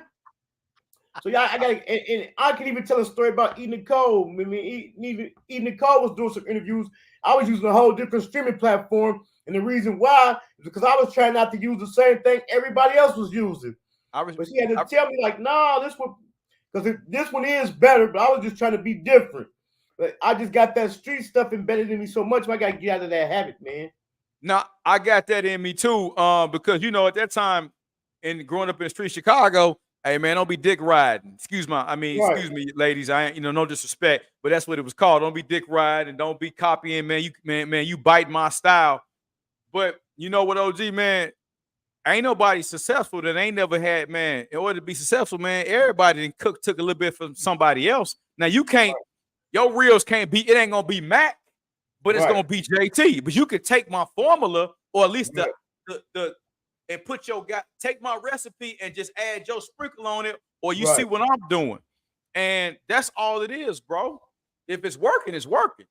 So yeah, I got, and I can even tell a story about eating the cold. I mean, eating the cold was doing some interviews. I was using a whole different streaming platform, and the reason why is because I was trying not to use the same thing everybody else was using. But she had to tell me like, nah, this one, because this one is better. But I was just trying to be different. But I just got that street stuff embedded in me so much. I got to get out of that habit, man.
Now I got that in me too, because you know at that time, in growing up in the street Chicago, hey man, don't be dick riding. Excuse me, ladies. I ain't, no disrespect, but that's what it was called. Don't be dick riding and don't be copying, man. You bite my style. But you know what, OG, man, ain't nobody successful that ain't never had, man. In order to be successful, man, everybody took a little bit from somebody else. Now you can't, your reels can't be, it ain't gonna be Mac, but it's gonna be JT. But you could take my formula, or at least the and put take my recipe and just add your sprinkle on it, or you see what I'm doing. And that's all it is, bro. If it's working, it's working.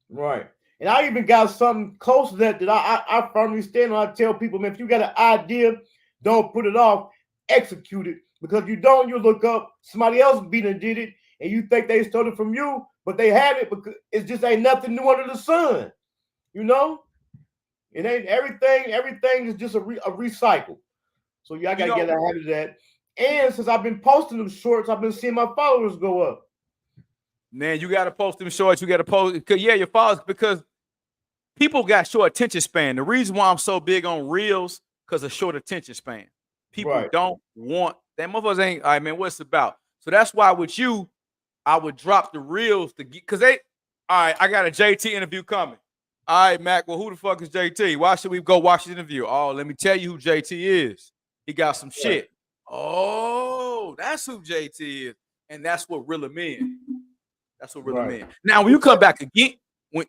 Right. And I even got something close to that I firmly stand on. I tell people, man, if you got an idea, don't put it off, execute it. Because if you don't, you look up, somebody else beat and did it, and you think they stole it from you, but they have it because it just ain't nothing new under the sun. You know? It ain't everything is just a recycle. So yeah, I gotta get ahead of that. And since I've been posting them shorts, I've been seeing my followers go up.
Man, you gotta post them shorts. You gotta post, your followers, because people got short attention span. The reason why I'm so big on reels, because of short attention span. People don't want that. Motherfuckers ain't, all right, man, what's it about? So that's why with you, I would drop the reels to get, because all right, I got a JT interview coming. All right, Mac, well, who the fuck is JT? Why should we go watch the interview? Oh, let me tell you who JT is. He got some shit. Oh, that's who JT is. And that's what reel him in. That's what reel him in. Now, when you come back again,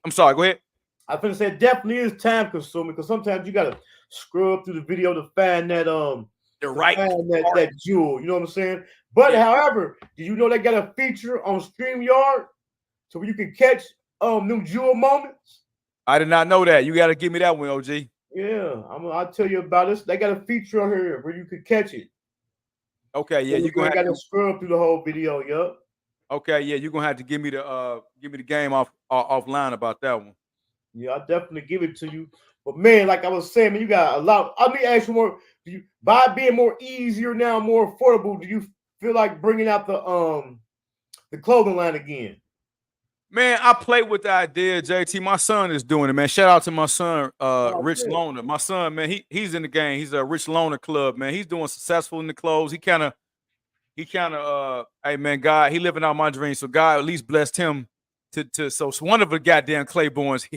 I'm sorry, go ahead.
I was going to say, it definitely is time consuming, because sometimes you got to scrub through the video to find that, that jewel. You know what I'm saying? But however, do you know they got a feature on StreamYard so you can catch them jewel moments?
I did not know that. You got to give me that one, OG.
Yeah, I'll tell you about this. They got a feature on here where you could catch it.
Okay, yeah,
You
you're gonna
got
have
to
to.
scrub through the whole video. Yup.
Okay, yeah, you're gonna have to give me the game offline about that one.
Yeah, I'll definitely give it to you. But man, like I was saying, man, you got a lot. Let me ask you more. Do you, by being more easier now, more affordable, do you feel like bringing out the clothing line again?
Man, I play with the idea, JT. My son is doing it, man. Shout out to my son,
Oh
Rich
man,
Loner. My son, man, he's in the game. He's a Rich Loner Club, man. He's doing successful in the clothes. Hey man, God, he living out my dreams. So God at least blessed him so one of the goddamn Claibornes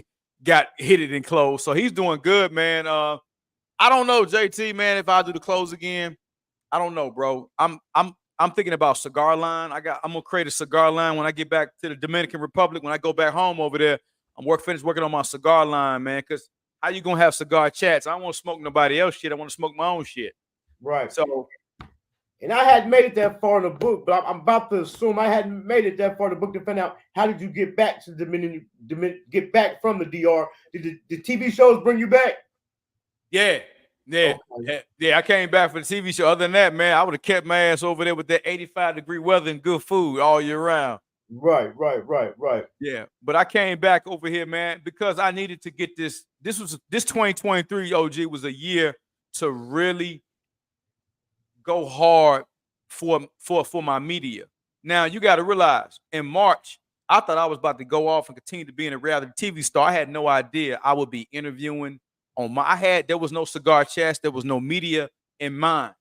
got hit it in clothes. So he's doing good, man. I don't know, JT, man, if I do the clothes again. I don't know, bro. I'm thinking about cigar line. I'm gonna create a cigar line when I get back to the Dominican Republic. When I go back home over there, finished working on my cigar line, man. Cause how you gonna have cigar chats? I don't want to smoke nobody else shit. I want to smoke my own shit.
right.
So
And I hadn't made it that far in the book, but I'm about to assume I hadn't made it that far in the book to find out how did you get back to the Dominican, get back from the DR? Did the TV shows bring you back?
yeah.
Okay.
I came back for the TV show. Other than that, man, I would have kept my ass over there with that 85-degree weather and good food all year round.
Right.
Yeah, but I came back over here, man, because I needed to get this. This 2023 OG was a year to really go hard for my media. Now you got to realize, in March, I thought I was about to go off and continue to be in a reality TV star. I had no idea I would be interviewing there was no cigar chats, there was no media in mind.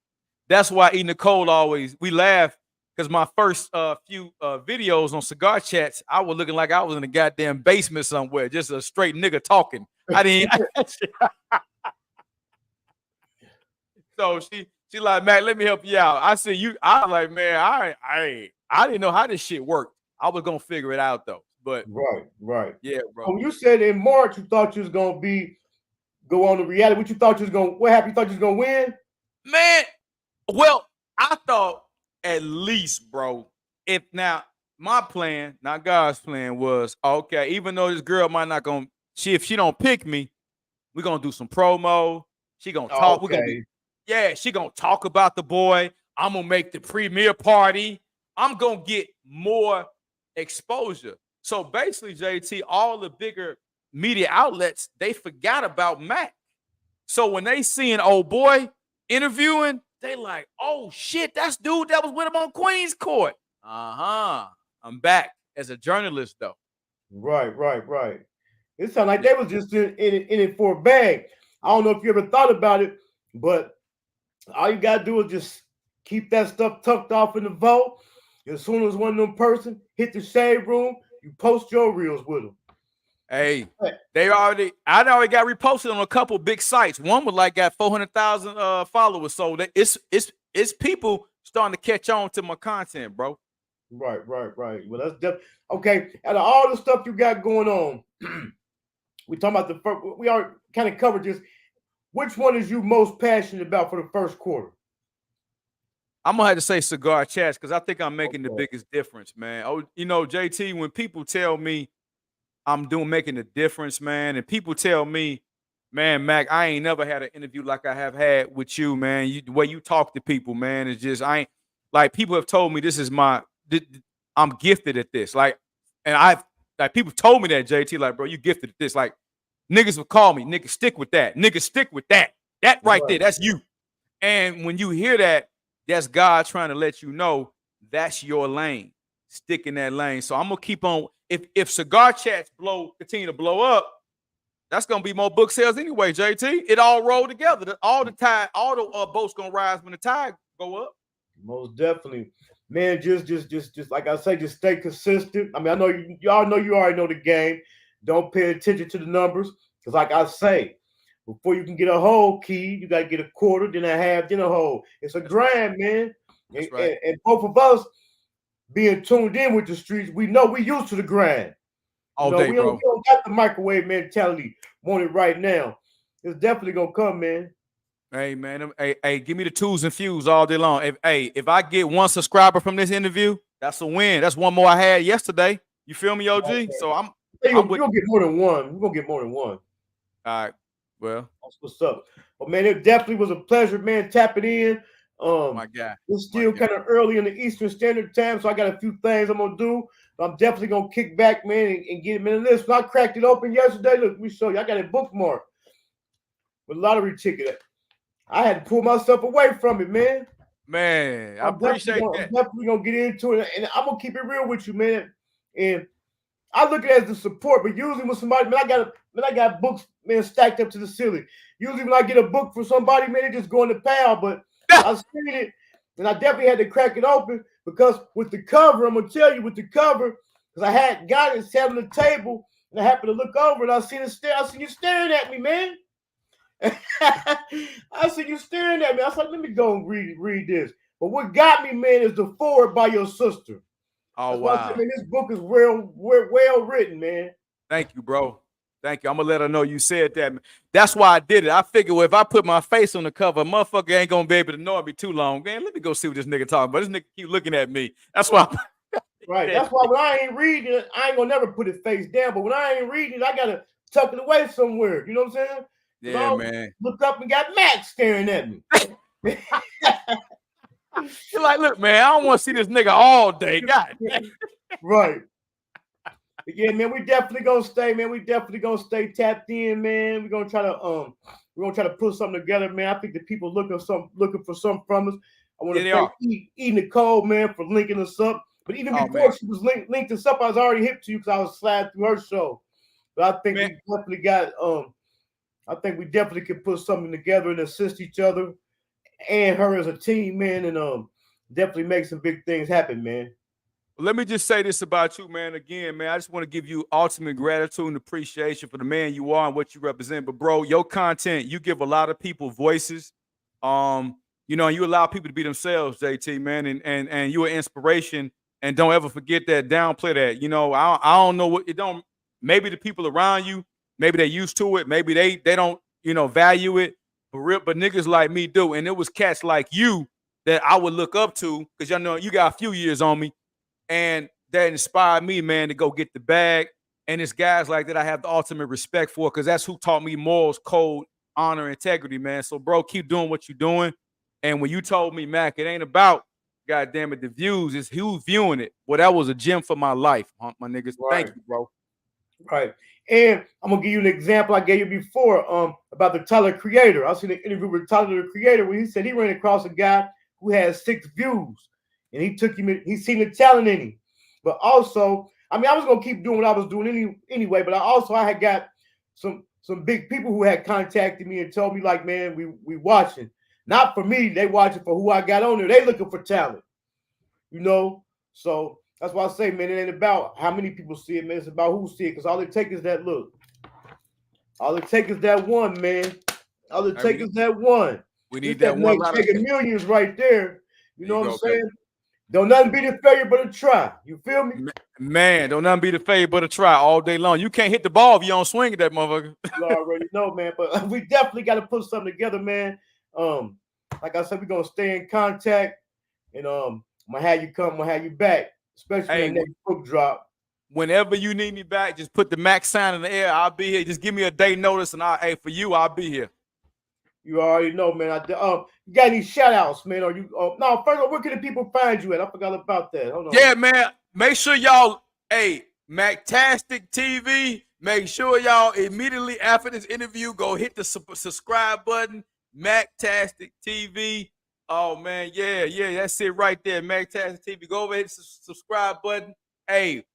That's why Nicole we laugh because my first few videos on cigar chats, I was looking like I was in a goddamn basement somewhere, just a straight nigga talking. I didn't. So she like, Mac, let me help you out. I said, I was like, man, I didn't know how this shit worked. I was gonna figure it out though. But
right.
yeah, bro.
So you said in March you thought you was gonna go on the reality. What you thought you was gonna? What happened? You thought you was gonna win?
Man, well, I thought at least, bro, if now my plan, not God's plan, was okay, even though this girl might not gonna if she don't pick me, we're gonna do some promo. She gonna talk.
Okay.
She gonna talk about the boy. I'm gonna make the premiere party. I'm gonna get more exposure. So basically, JT, all the bigger media outlets, they forgot about Mac. So when they seeing old boy interviewing, they like, oh shit, that's dude that was with him on Queen's Court. I'm back as a journalist though.
Right. It sounded like they was just in it for a bag. I don't know if you ever thought about it, but all you gotta do is just keep that stuff tucked off in the vault. As soon as one of them person hit the shade room, you post your reels with them.
Hey, I already got reposted on a couple big sites. One was like got 400,000 followers. So it's people starting to catch on to my content, bro.
Right. Well, that's okay. Out of all the stuff you got going on, we talking about the first. We are kind of covered this. Which one is you most passionate about for the first quarter?
I'm gonna have to say cigar chats because I think I'm making the biggest difference, man. Oh, JT, when people tell me I'm making a difference, man, and people tell me, man, Mac, I ain't never had an interview like I have had with you, man. The way you talk to people, man, is just people have told me this is I'm gifted at this. People told me that, JT, like, bro, you gifted at this. Like, niggas would call me, nigga, stick with that. Nigga, stick with that. That right there, that's you. And when you hear that, that's God trying to let you know that's your lane. Stick in that lane. So I'm gonna keep on. If cigar chats continue to blow up, that's gonna be more book sales anyway, JT. It all rolled together. All the boats gonna rise when the tide go up.
Most definitely. Man, just like I say, just stay consistent. I mean, I know y'all know you already know the game. Don't pay attention to the numbers. Because like I say, before you can get a whole key, you got to get a quarter, then a half, then a whole. It's a grind, man.
That's right.
And both of us being tuned in with the streets, we know we used to the grind.
All day, bro.
We don't got the microwave mentality. Want it right now. It's definitely going to come, man.
Hey, man. Hey, give me the twos and fews all day long. If I get one subscriber from this interview, that's a win. That's one more I had yesterday. You feel me, OG? Okay. So
you're gonna get more than one. We're gonna get more than one.
All right. Well,
That's what's up. Well, man, it definitely was a pleasure, man, tapping in.
my guy.
It's still kind of early in the Eastern Standard Time, so I got a few things I'm gonna do. But I'm definitely gonna kick back, man, and get him in the list. When I cracked it open yesterday, look, let me show you. I got it bookmarked with a lottery ticket. I had to pull myself away from it, man.
Man, I appreciate that.
I'm definitely gonna get into it, and I'm gonna keep it real with you, man. And I look at it as the support, but usually when somebody, man, I got books, man, stacked up to the ceiling. Usually when I get a book for somebody, man, they just go in the pile. But I seen it, and I definitely had to crack it open because with the cover, I'm gonna tell you with the cover, because I had got it sat on the table, and I happened to look over, and I seen you staring at me, man. I see you staring at me. I was like, let me go and read this. But what got me, man, is the forward by your sister.
Oh,
that's
wow.
man, this book is well written, man.
Thank you, bro. Thank you. I'm gonna let her know you said that. That's why I did it. I figured, well, if I put my face on the cover, a motherfucker ain't gonna be able to know me too long. Man, let me go see what this nigga talking about. This nigga keep looking at me. That's why.
Right. That's why when I ain't reading it, I ain't gonna never put it face down. But when I ain't reading it, I gotta tuck it away somewhere. You know what I'm saying?
Yeah, man.
Look up and got Max staring at me.
You're like, look, man, I don't want to see this nigga all day. God.
Right. Yeah, man, we definitely gonna stay, man. We definitely gonna stay tapped in, man. We're gonna try to put something together, man. I think the people looking for something from us. I want to thank E. Nicole, man, for linking us up. But even before she was linked us up, I was already hip to you because I was sliding through her show. But I think we definitely got I think we definitely can put something together and assist each other and her as a team, man, and definitely make some big things happen, man.
Let me just say this about you, man. Again, man, I just want to give you ultimate gratitude and appreciation for the man you are and what you represent. But, bro, your content, you give a lot of people voices. You know, you allow people to be themselves, JT, man, and you're an inspiration. And don't ever forget that, downplay that. You know, I don't know what it don't. Maybe the people around you, maybe they used to it. Maybe they don't, you know, value it. But niggas like me do. And it was cats like you that I would look up to because y'all know you got a few years on me. And that inspired me, man, to go get the bag. And it's guys like that I have the ultimate respect for because that's who taught me morals, code, honor, integrity, man. So, bro, keep doing what you're doing. And when you told me, Mac, it ain't about, goddamn it, the views, it's who's viewing it. Well, that was a gem for my life, my niggas.
Right.
Thank you, bro.
Right. And I'm gonna give you an example I gave you before about the Tyler Creator. I seen an interview with Tyler the Creator where he said he ran across a guy who had 6 views and he took him in, he seen the talent in him. But also, I mean, I was gonna keep doing what I was doing anyway, but I had got some big people who had contacted me and told me, like, man, we watching. Not for me, they watching for who I got on there. They looking for talent, you know. So that's why I say, man, it ain't about how many people see it, man. It's about who see it. Because all it takes is that look. All it takes is that one, man. All it takes is that one.
We need that one.
Taking millions right there. You know what I'm saying? Don't nothing be the failure but a try. You feel me?
Man, don't nothing be the failure but a try all day long. You can't hit the ball if you don't swing at that motherfucker.
You already know, man. But we definitely got to put something together, man. Like I said, we're gonna stay in contact, and I'm gonna have you come, I'm gonna have you back, especially when that book drop.
Whenever you need me back, just put the Max sign in the air. I'll be here. Just give me a day notice, and for you, I'll be here.
You already know, man. You got any shout outs, man? Or you no, first of all, where can the people find you at? I forgot about that. Hold on.
Yeah, man. Make sure y'all, Mactastic TV. Make sure y'all immediately after this interview go hit the subscribe button. Mactastic TV. Oh man, yeah, that's it right there. Mactastic TV. Go over and hit the subscribe button. Hey,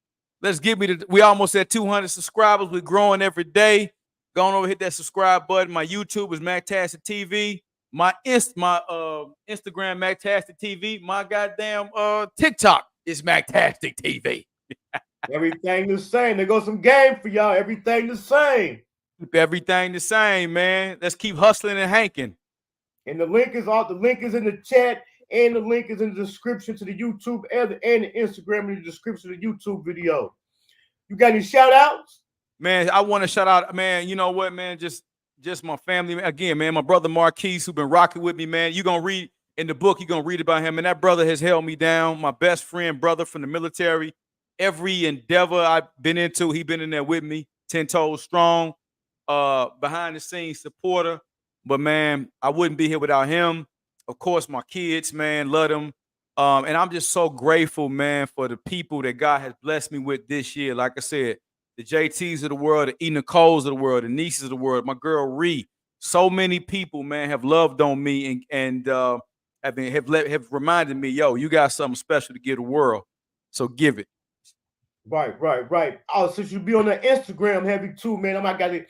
let's get we almost at 200 subscribers. We're growing every day. Go on over, hit that subscribe button. My YouTube is Mactastic TV. My Instagram, Mactastic TV. My goddamn TikTok is Mactastic TV.
Everything the same. There goes some game for y'all. Everything the same.
Keep everything the same, man. Let's keep hustling and hanking.
And the link is in the chat, and the link is in the description to the YouTube and the Instagram in the description of the YouTube video. You got any shout outs?
Man, I want to shout out, man. You know what, man? Just my family. Again, man, my brother Marquise, who been rocking with me, man. You're gonna read in the book, you're gonna read about him. And that brother has held me down. My best friend, brother from the military. Every endeavor I've been into, he been in there with me, 10 toes strong. behind the scenes supporter. But man, I wouldn't be here without him. Of course, my kids, man, love them. And I'm just so grateful, man, for the people that God has blessed me with this year. Like I said, the JTs of the world, the E. Nicoles of the world, the nieces of the world, my girl Ree. So many people, man, have loved on me and have reminded me, yo, you got something special to give the world. So give it.
Right. Oh, since you be on the Instagram heavy too, man, I gotta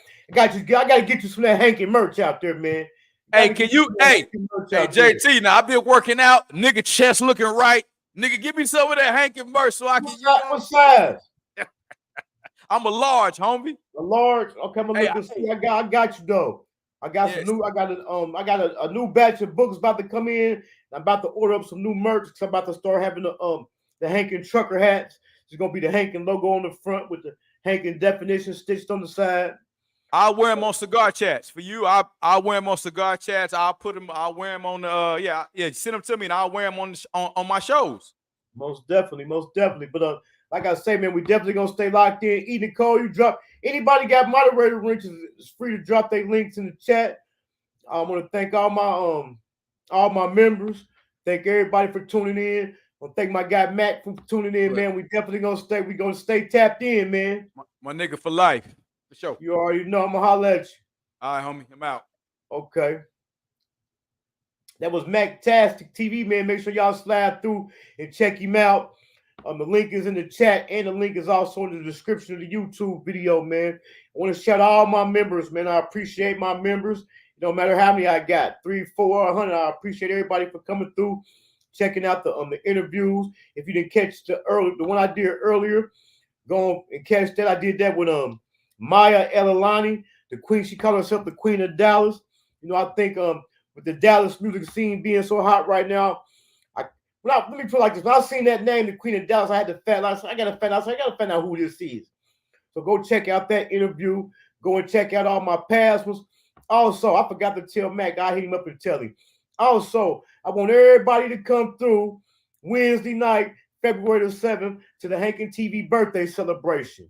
get you some of that Hankin merch out there, man.
Hey, JT, now I've been working out, nigga chest looking right. Nigga, give me some of that Hankin merch so I can.
What size?
I'm a large, homie.
A large? Okay, I'm gonna look and see. I got you though. I got a new batch of books about to come in. I'm about to order up some new merch because I'm about to start having the Hankin trucker hats. It's gonna be the Hankin logo on the front with the Hankin definition stitched on the side.
I'll wear them on cigar chats for you. I'll wear them on cigar chats. I'll wear them on the send them to me and I'll wear them on my shows.
Most definitely. But like I say, man, we definitely gonna stay locked in. E. Nicole, you drop anybody got moderator links, it's free to drop their links in the chat. I want to thank all my members. Thank everybody for tuning in. I want to thank my guy Mac for tuning in, man. We definitely gonna stay tapped in, man.
My nigga for life. For sure.
You already know I'm gonna holler at you.
All right, homie. I'm out.
Okay. That was Mactastic TV, man. Make sure y'all slide through and check him out. The link is in the chat, and the link is also in the description of the YouTube video, man. I want to shout out all my members, man. I appreciate my members. No matter how many I got, 3, 4, 100. I appreciate everybody for coming through, checking out the interviews. If you didn't catch the one I did earlier, go and catch that. I did that with Maya Elalani, the queen. She called herself the Queen of Dallas. You know, I think with the Dallas music scene being so hot right now, let me put it like this. When I seen that name, the Queen of Dallas, I had to find out. I got to find out who this is. So go check out that interview. Go and check out all my past ones. Also, I forgot to tell Mac. I hit him up and tell him. Also, I want everybody to come through Wednesday night, February the 7th, to the Hankin TV birthday celebration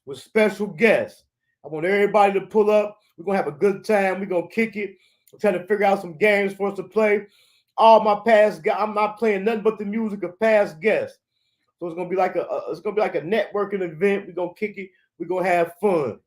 with special guests. I want everybody to pull up. We're going to have a good time. We're going to kick it. I'm trying to figure out some games for us to play. All my past guys, I'm not playing nothing but the music of past guests. So it's gonna be like a networking event. We're gonna kick it, we're gonna have fun.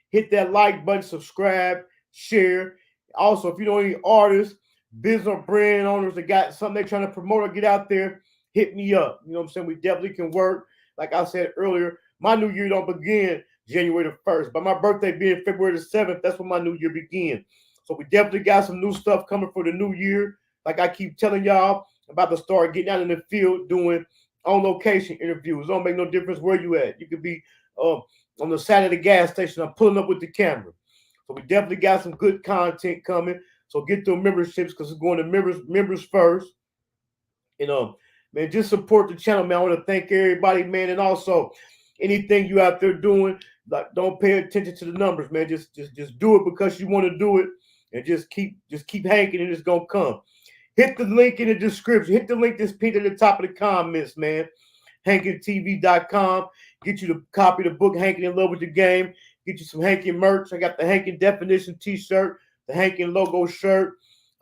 Hit that like button, subscribe, share. Also, if you know any artists, business or brand owners that got something they're trying to promote or get out there, hit me up. You know what I'm saying? We definitely can work. Like I said earlier, my new year don't begin January the 1st. But my birthday being February the 7th, that's when my new year begins. So we definitely got some new stuff coming for the new year. Like I keep telling y'all, I'm about to start getting out in the field doing on-location interviews. It don't make no difference where you at. You could be on the side of the gas station. I'm pulling up with the camera. So we definitely got some good content coming. So get those memberships because it's going to members first. And man, just support the channel, man. I want to thank everybody, man. And also, anything you out there doing, like don't pay attention to the numbers, man. Just do it because you want to do it, and just keep hanking, and it's gonna come. Hit the link in the description. Hit the link that's pinned at the top of the comments, man. HankinTV.com. Get you the copy of the book, Hankin in Love with the Game. Get you some Hankin merch. I got the Hankin definition t-shirt, the Hankin logo shirt,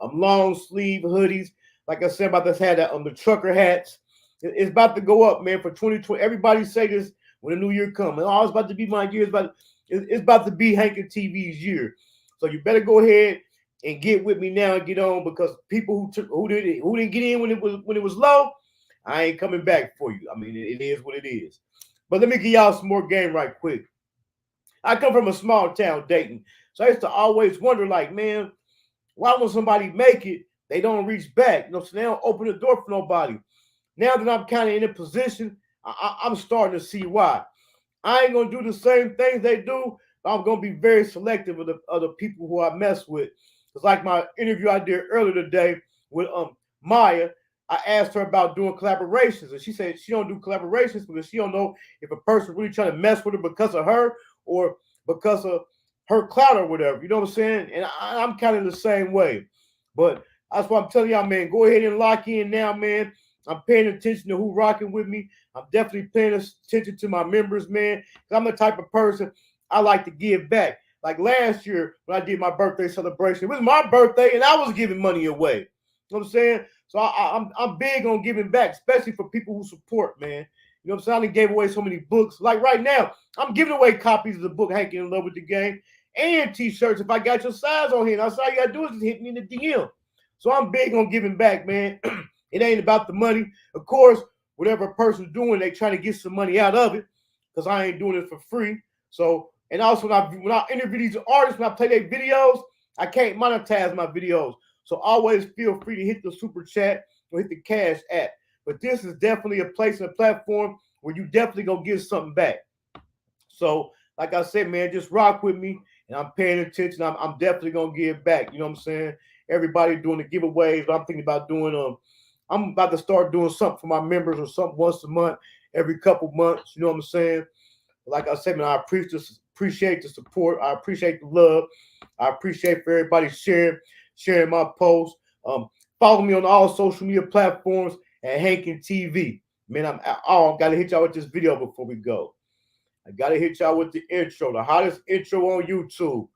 long sleeve hoodies. Like I said, about this hat on the trucker hats. It's about to go up, man, for 2020. Everybody say this when the new year comes. Oh, it's about to be my year. It's about to be Hankin TV's year. So you better go ahead and get with me now and get on, because people who didn't get in when it was low, I ain't coming back for you. I mean, it is what it is. But let me give y'all some more game right quick. I come from a small town, Dayton, so I used to always wonder, like, man, why when somebody make it, they don't reach back? You know, so they don't open the door for nobody. Now that I'm kind of in a position, I'm starting to see why. I ain't gonna do the same things they do, but I'm gonna be very selective of the people who I mess with. It's like my interview I did earlier today with Maya. I asked her about doing collaborations, and she said she don't do collaborations because she don't know if a person really trying to mess with her because of her or because of her clout or whatever. You know what I'm saying? And I'm kind of the same way. But that's why I'm telling y'all, man, go ahead and lock in now, man. I'm paying attention to who rocking with me. I'm definitely paying attention to my members, man. I'm the type of person I like to give back. Like last year when I did my birthday celebration, it was my birthday and I was giving money away. You know what I'm saying? So I'm big on giving back, especially for people who support, man. You know what I'm saying? I done gave away so many books. Like right now, I'm giving away copies of the book Hankin in Love with the Game and t-shirts. If I got your size on here, that's all you gotta do is just hit me in the DM. So I'm big on giving back, man. It ain't about the money. Of course, whatever a person's doing, they trying to get some money out of it because I ain't doing it for free. So, and also when I interview these artists, when I play their videos, I can't monetize my videos. So always feel free to hit the super chat or hit the cash app. But this is definitely a place and a platform where you definitely gonna get something back. So, like I said, man, just rock with me, and I'm paying attention. I'm definitely gonna give back. You know what I'm saying? Everybody doing the giveaways, but I'm thinking about doing I'm about to start doing something for my members or something once a month, every couple months. You know what I'm saying? Like I said, man, I appreciate the support. I appreciate the love. I appreciate for everybody sharing my posts. Follow me on all social media platforms at Hankin TV. Man, I gotta hit y'all with this video before we go. I gotta hit y'all with the intro, the hottest intro on YouTube.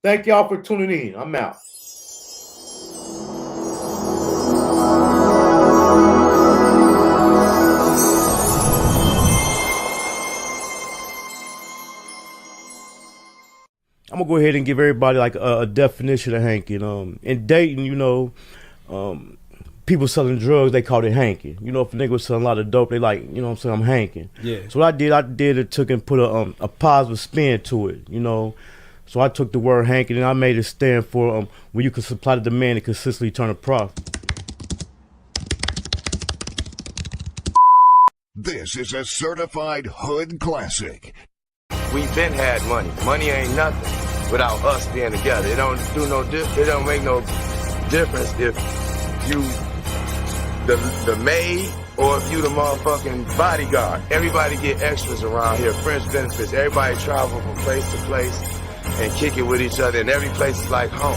Thank y'all for tuning in. I'm out. I'm gonna go ahead and give everybody like a definition of hanking. In Dayton, you know, people selling drugs, they call it hanking. You know, if a nigga was selling a lot of dope, they like, you know what I'm saying, I'm hanking. Yeah. So what I did it took and put a positive spin to it, you know. So I took the word hanking and I made it stand for when you can supply the demand and consistently turn a profit.
This is a certified hood classic.
We've been had money. Money ain't nothing without us being together. It don't make no difference if you the maid or if you the motherfucking bodyguard. Everybody get extras around here, friends benefits. Everybody travel from place to place and kick it with each other, and every place is like home.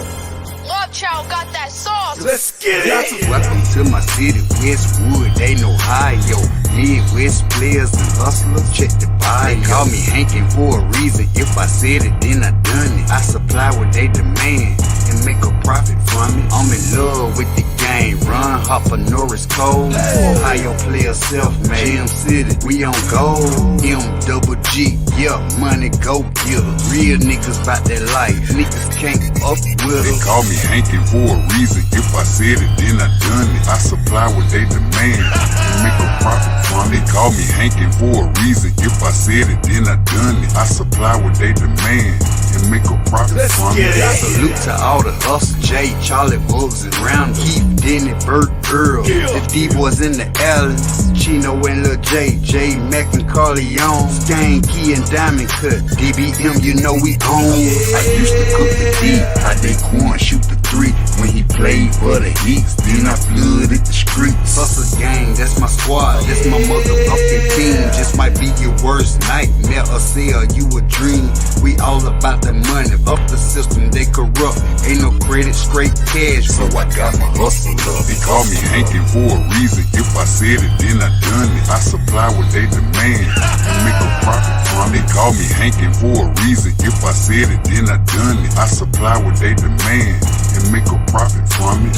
Lord Chyld got that sauce.
Let's get it.
Welcome to my city, Westwood, ain't Ohio. Midwest players and hustlers, check the bio. They call me Hankin for a reason. If I said it, then I done it. I supply what they demand and make a profit from it. I'm in love with the game. Run, Hopper, Norris, Cole. Ohio player self-made. Jam City, we on gold. M-double-G, yeah, money go get us. Real niggas bout that life. Niggas can't up with us.
They call me Hankin for a reason. If I said it, then I done it. I supply what they demand and make a profit from it. They call me Hankin for a reason. If I said it, then I done it. I supply what they demand and make a profit from it.
Salute to all the us, Jay, Charlie, Bugs, and Round, Keith, Denny, Bert, Earl, the D-boys in the alleys, Chino and Lil J, Mac and Carleon, Skang, Key and Diamond Cut, DBM, you know we own. I used to cook the D, I did corn, shoot the 3, when he played for the Heats, then I flooded the streets. Hustle gang, that's my squad, that's my motherfucking team, just might be your worst nightmare, or sell you a dream. We all about the money, up the system, they corrupt, ain't no credit, straight cash, so I got my hustle up.
They call me Hankin for a reason. If I said it, then I done it. I supply what they demand and make a profit from it. They call me Hankin for a reason. If I said it, then I done it. I supply what they demand and make a profit from it.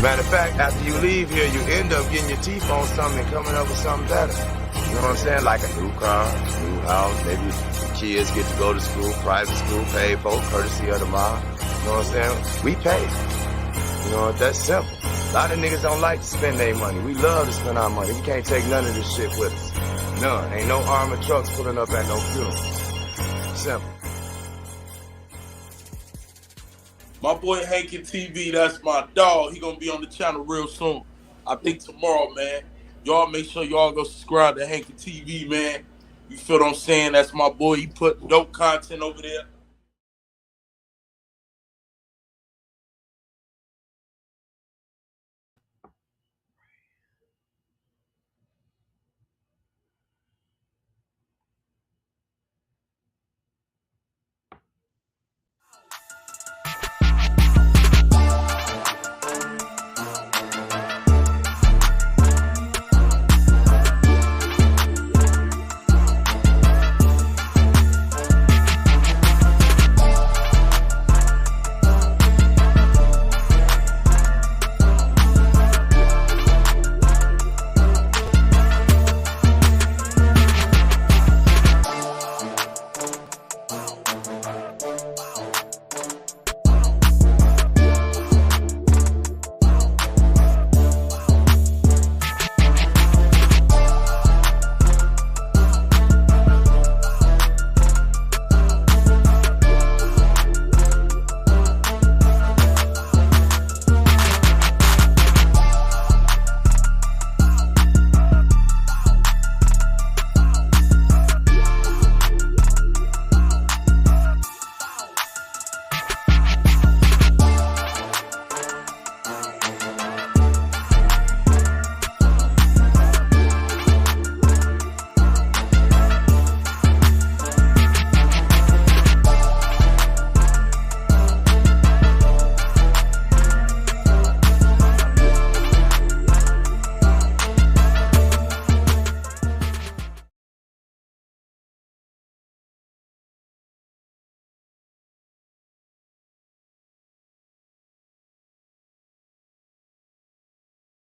Matter of fact, after you leave here, you end up getting your teeth on something and coming up with something better. You know what I'm saying? Like a new car, new house, maybe kids get to go to school, private school, paid for, courtesy of the mom. You know what I'm saying? We pay. You know, that's simple. A lot of niggas don't like to spend their money. We love to spend our money. We can't take none of this shit with us. None. Ain't no armored trucks pulling up at no funeral. Simple.
My boy Hankin TV, that's my dog. He gonna be on the channel real soon. I think tomorrow, man. Y'all make sure y'all go subscribe to Hankin TV, man. You feel what I'm saying? That's my boy. He put dope content over there.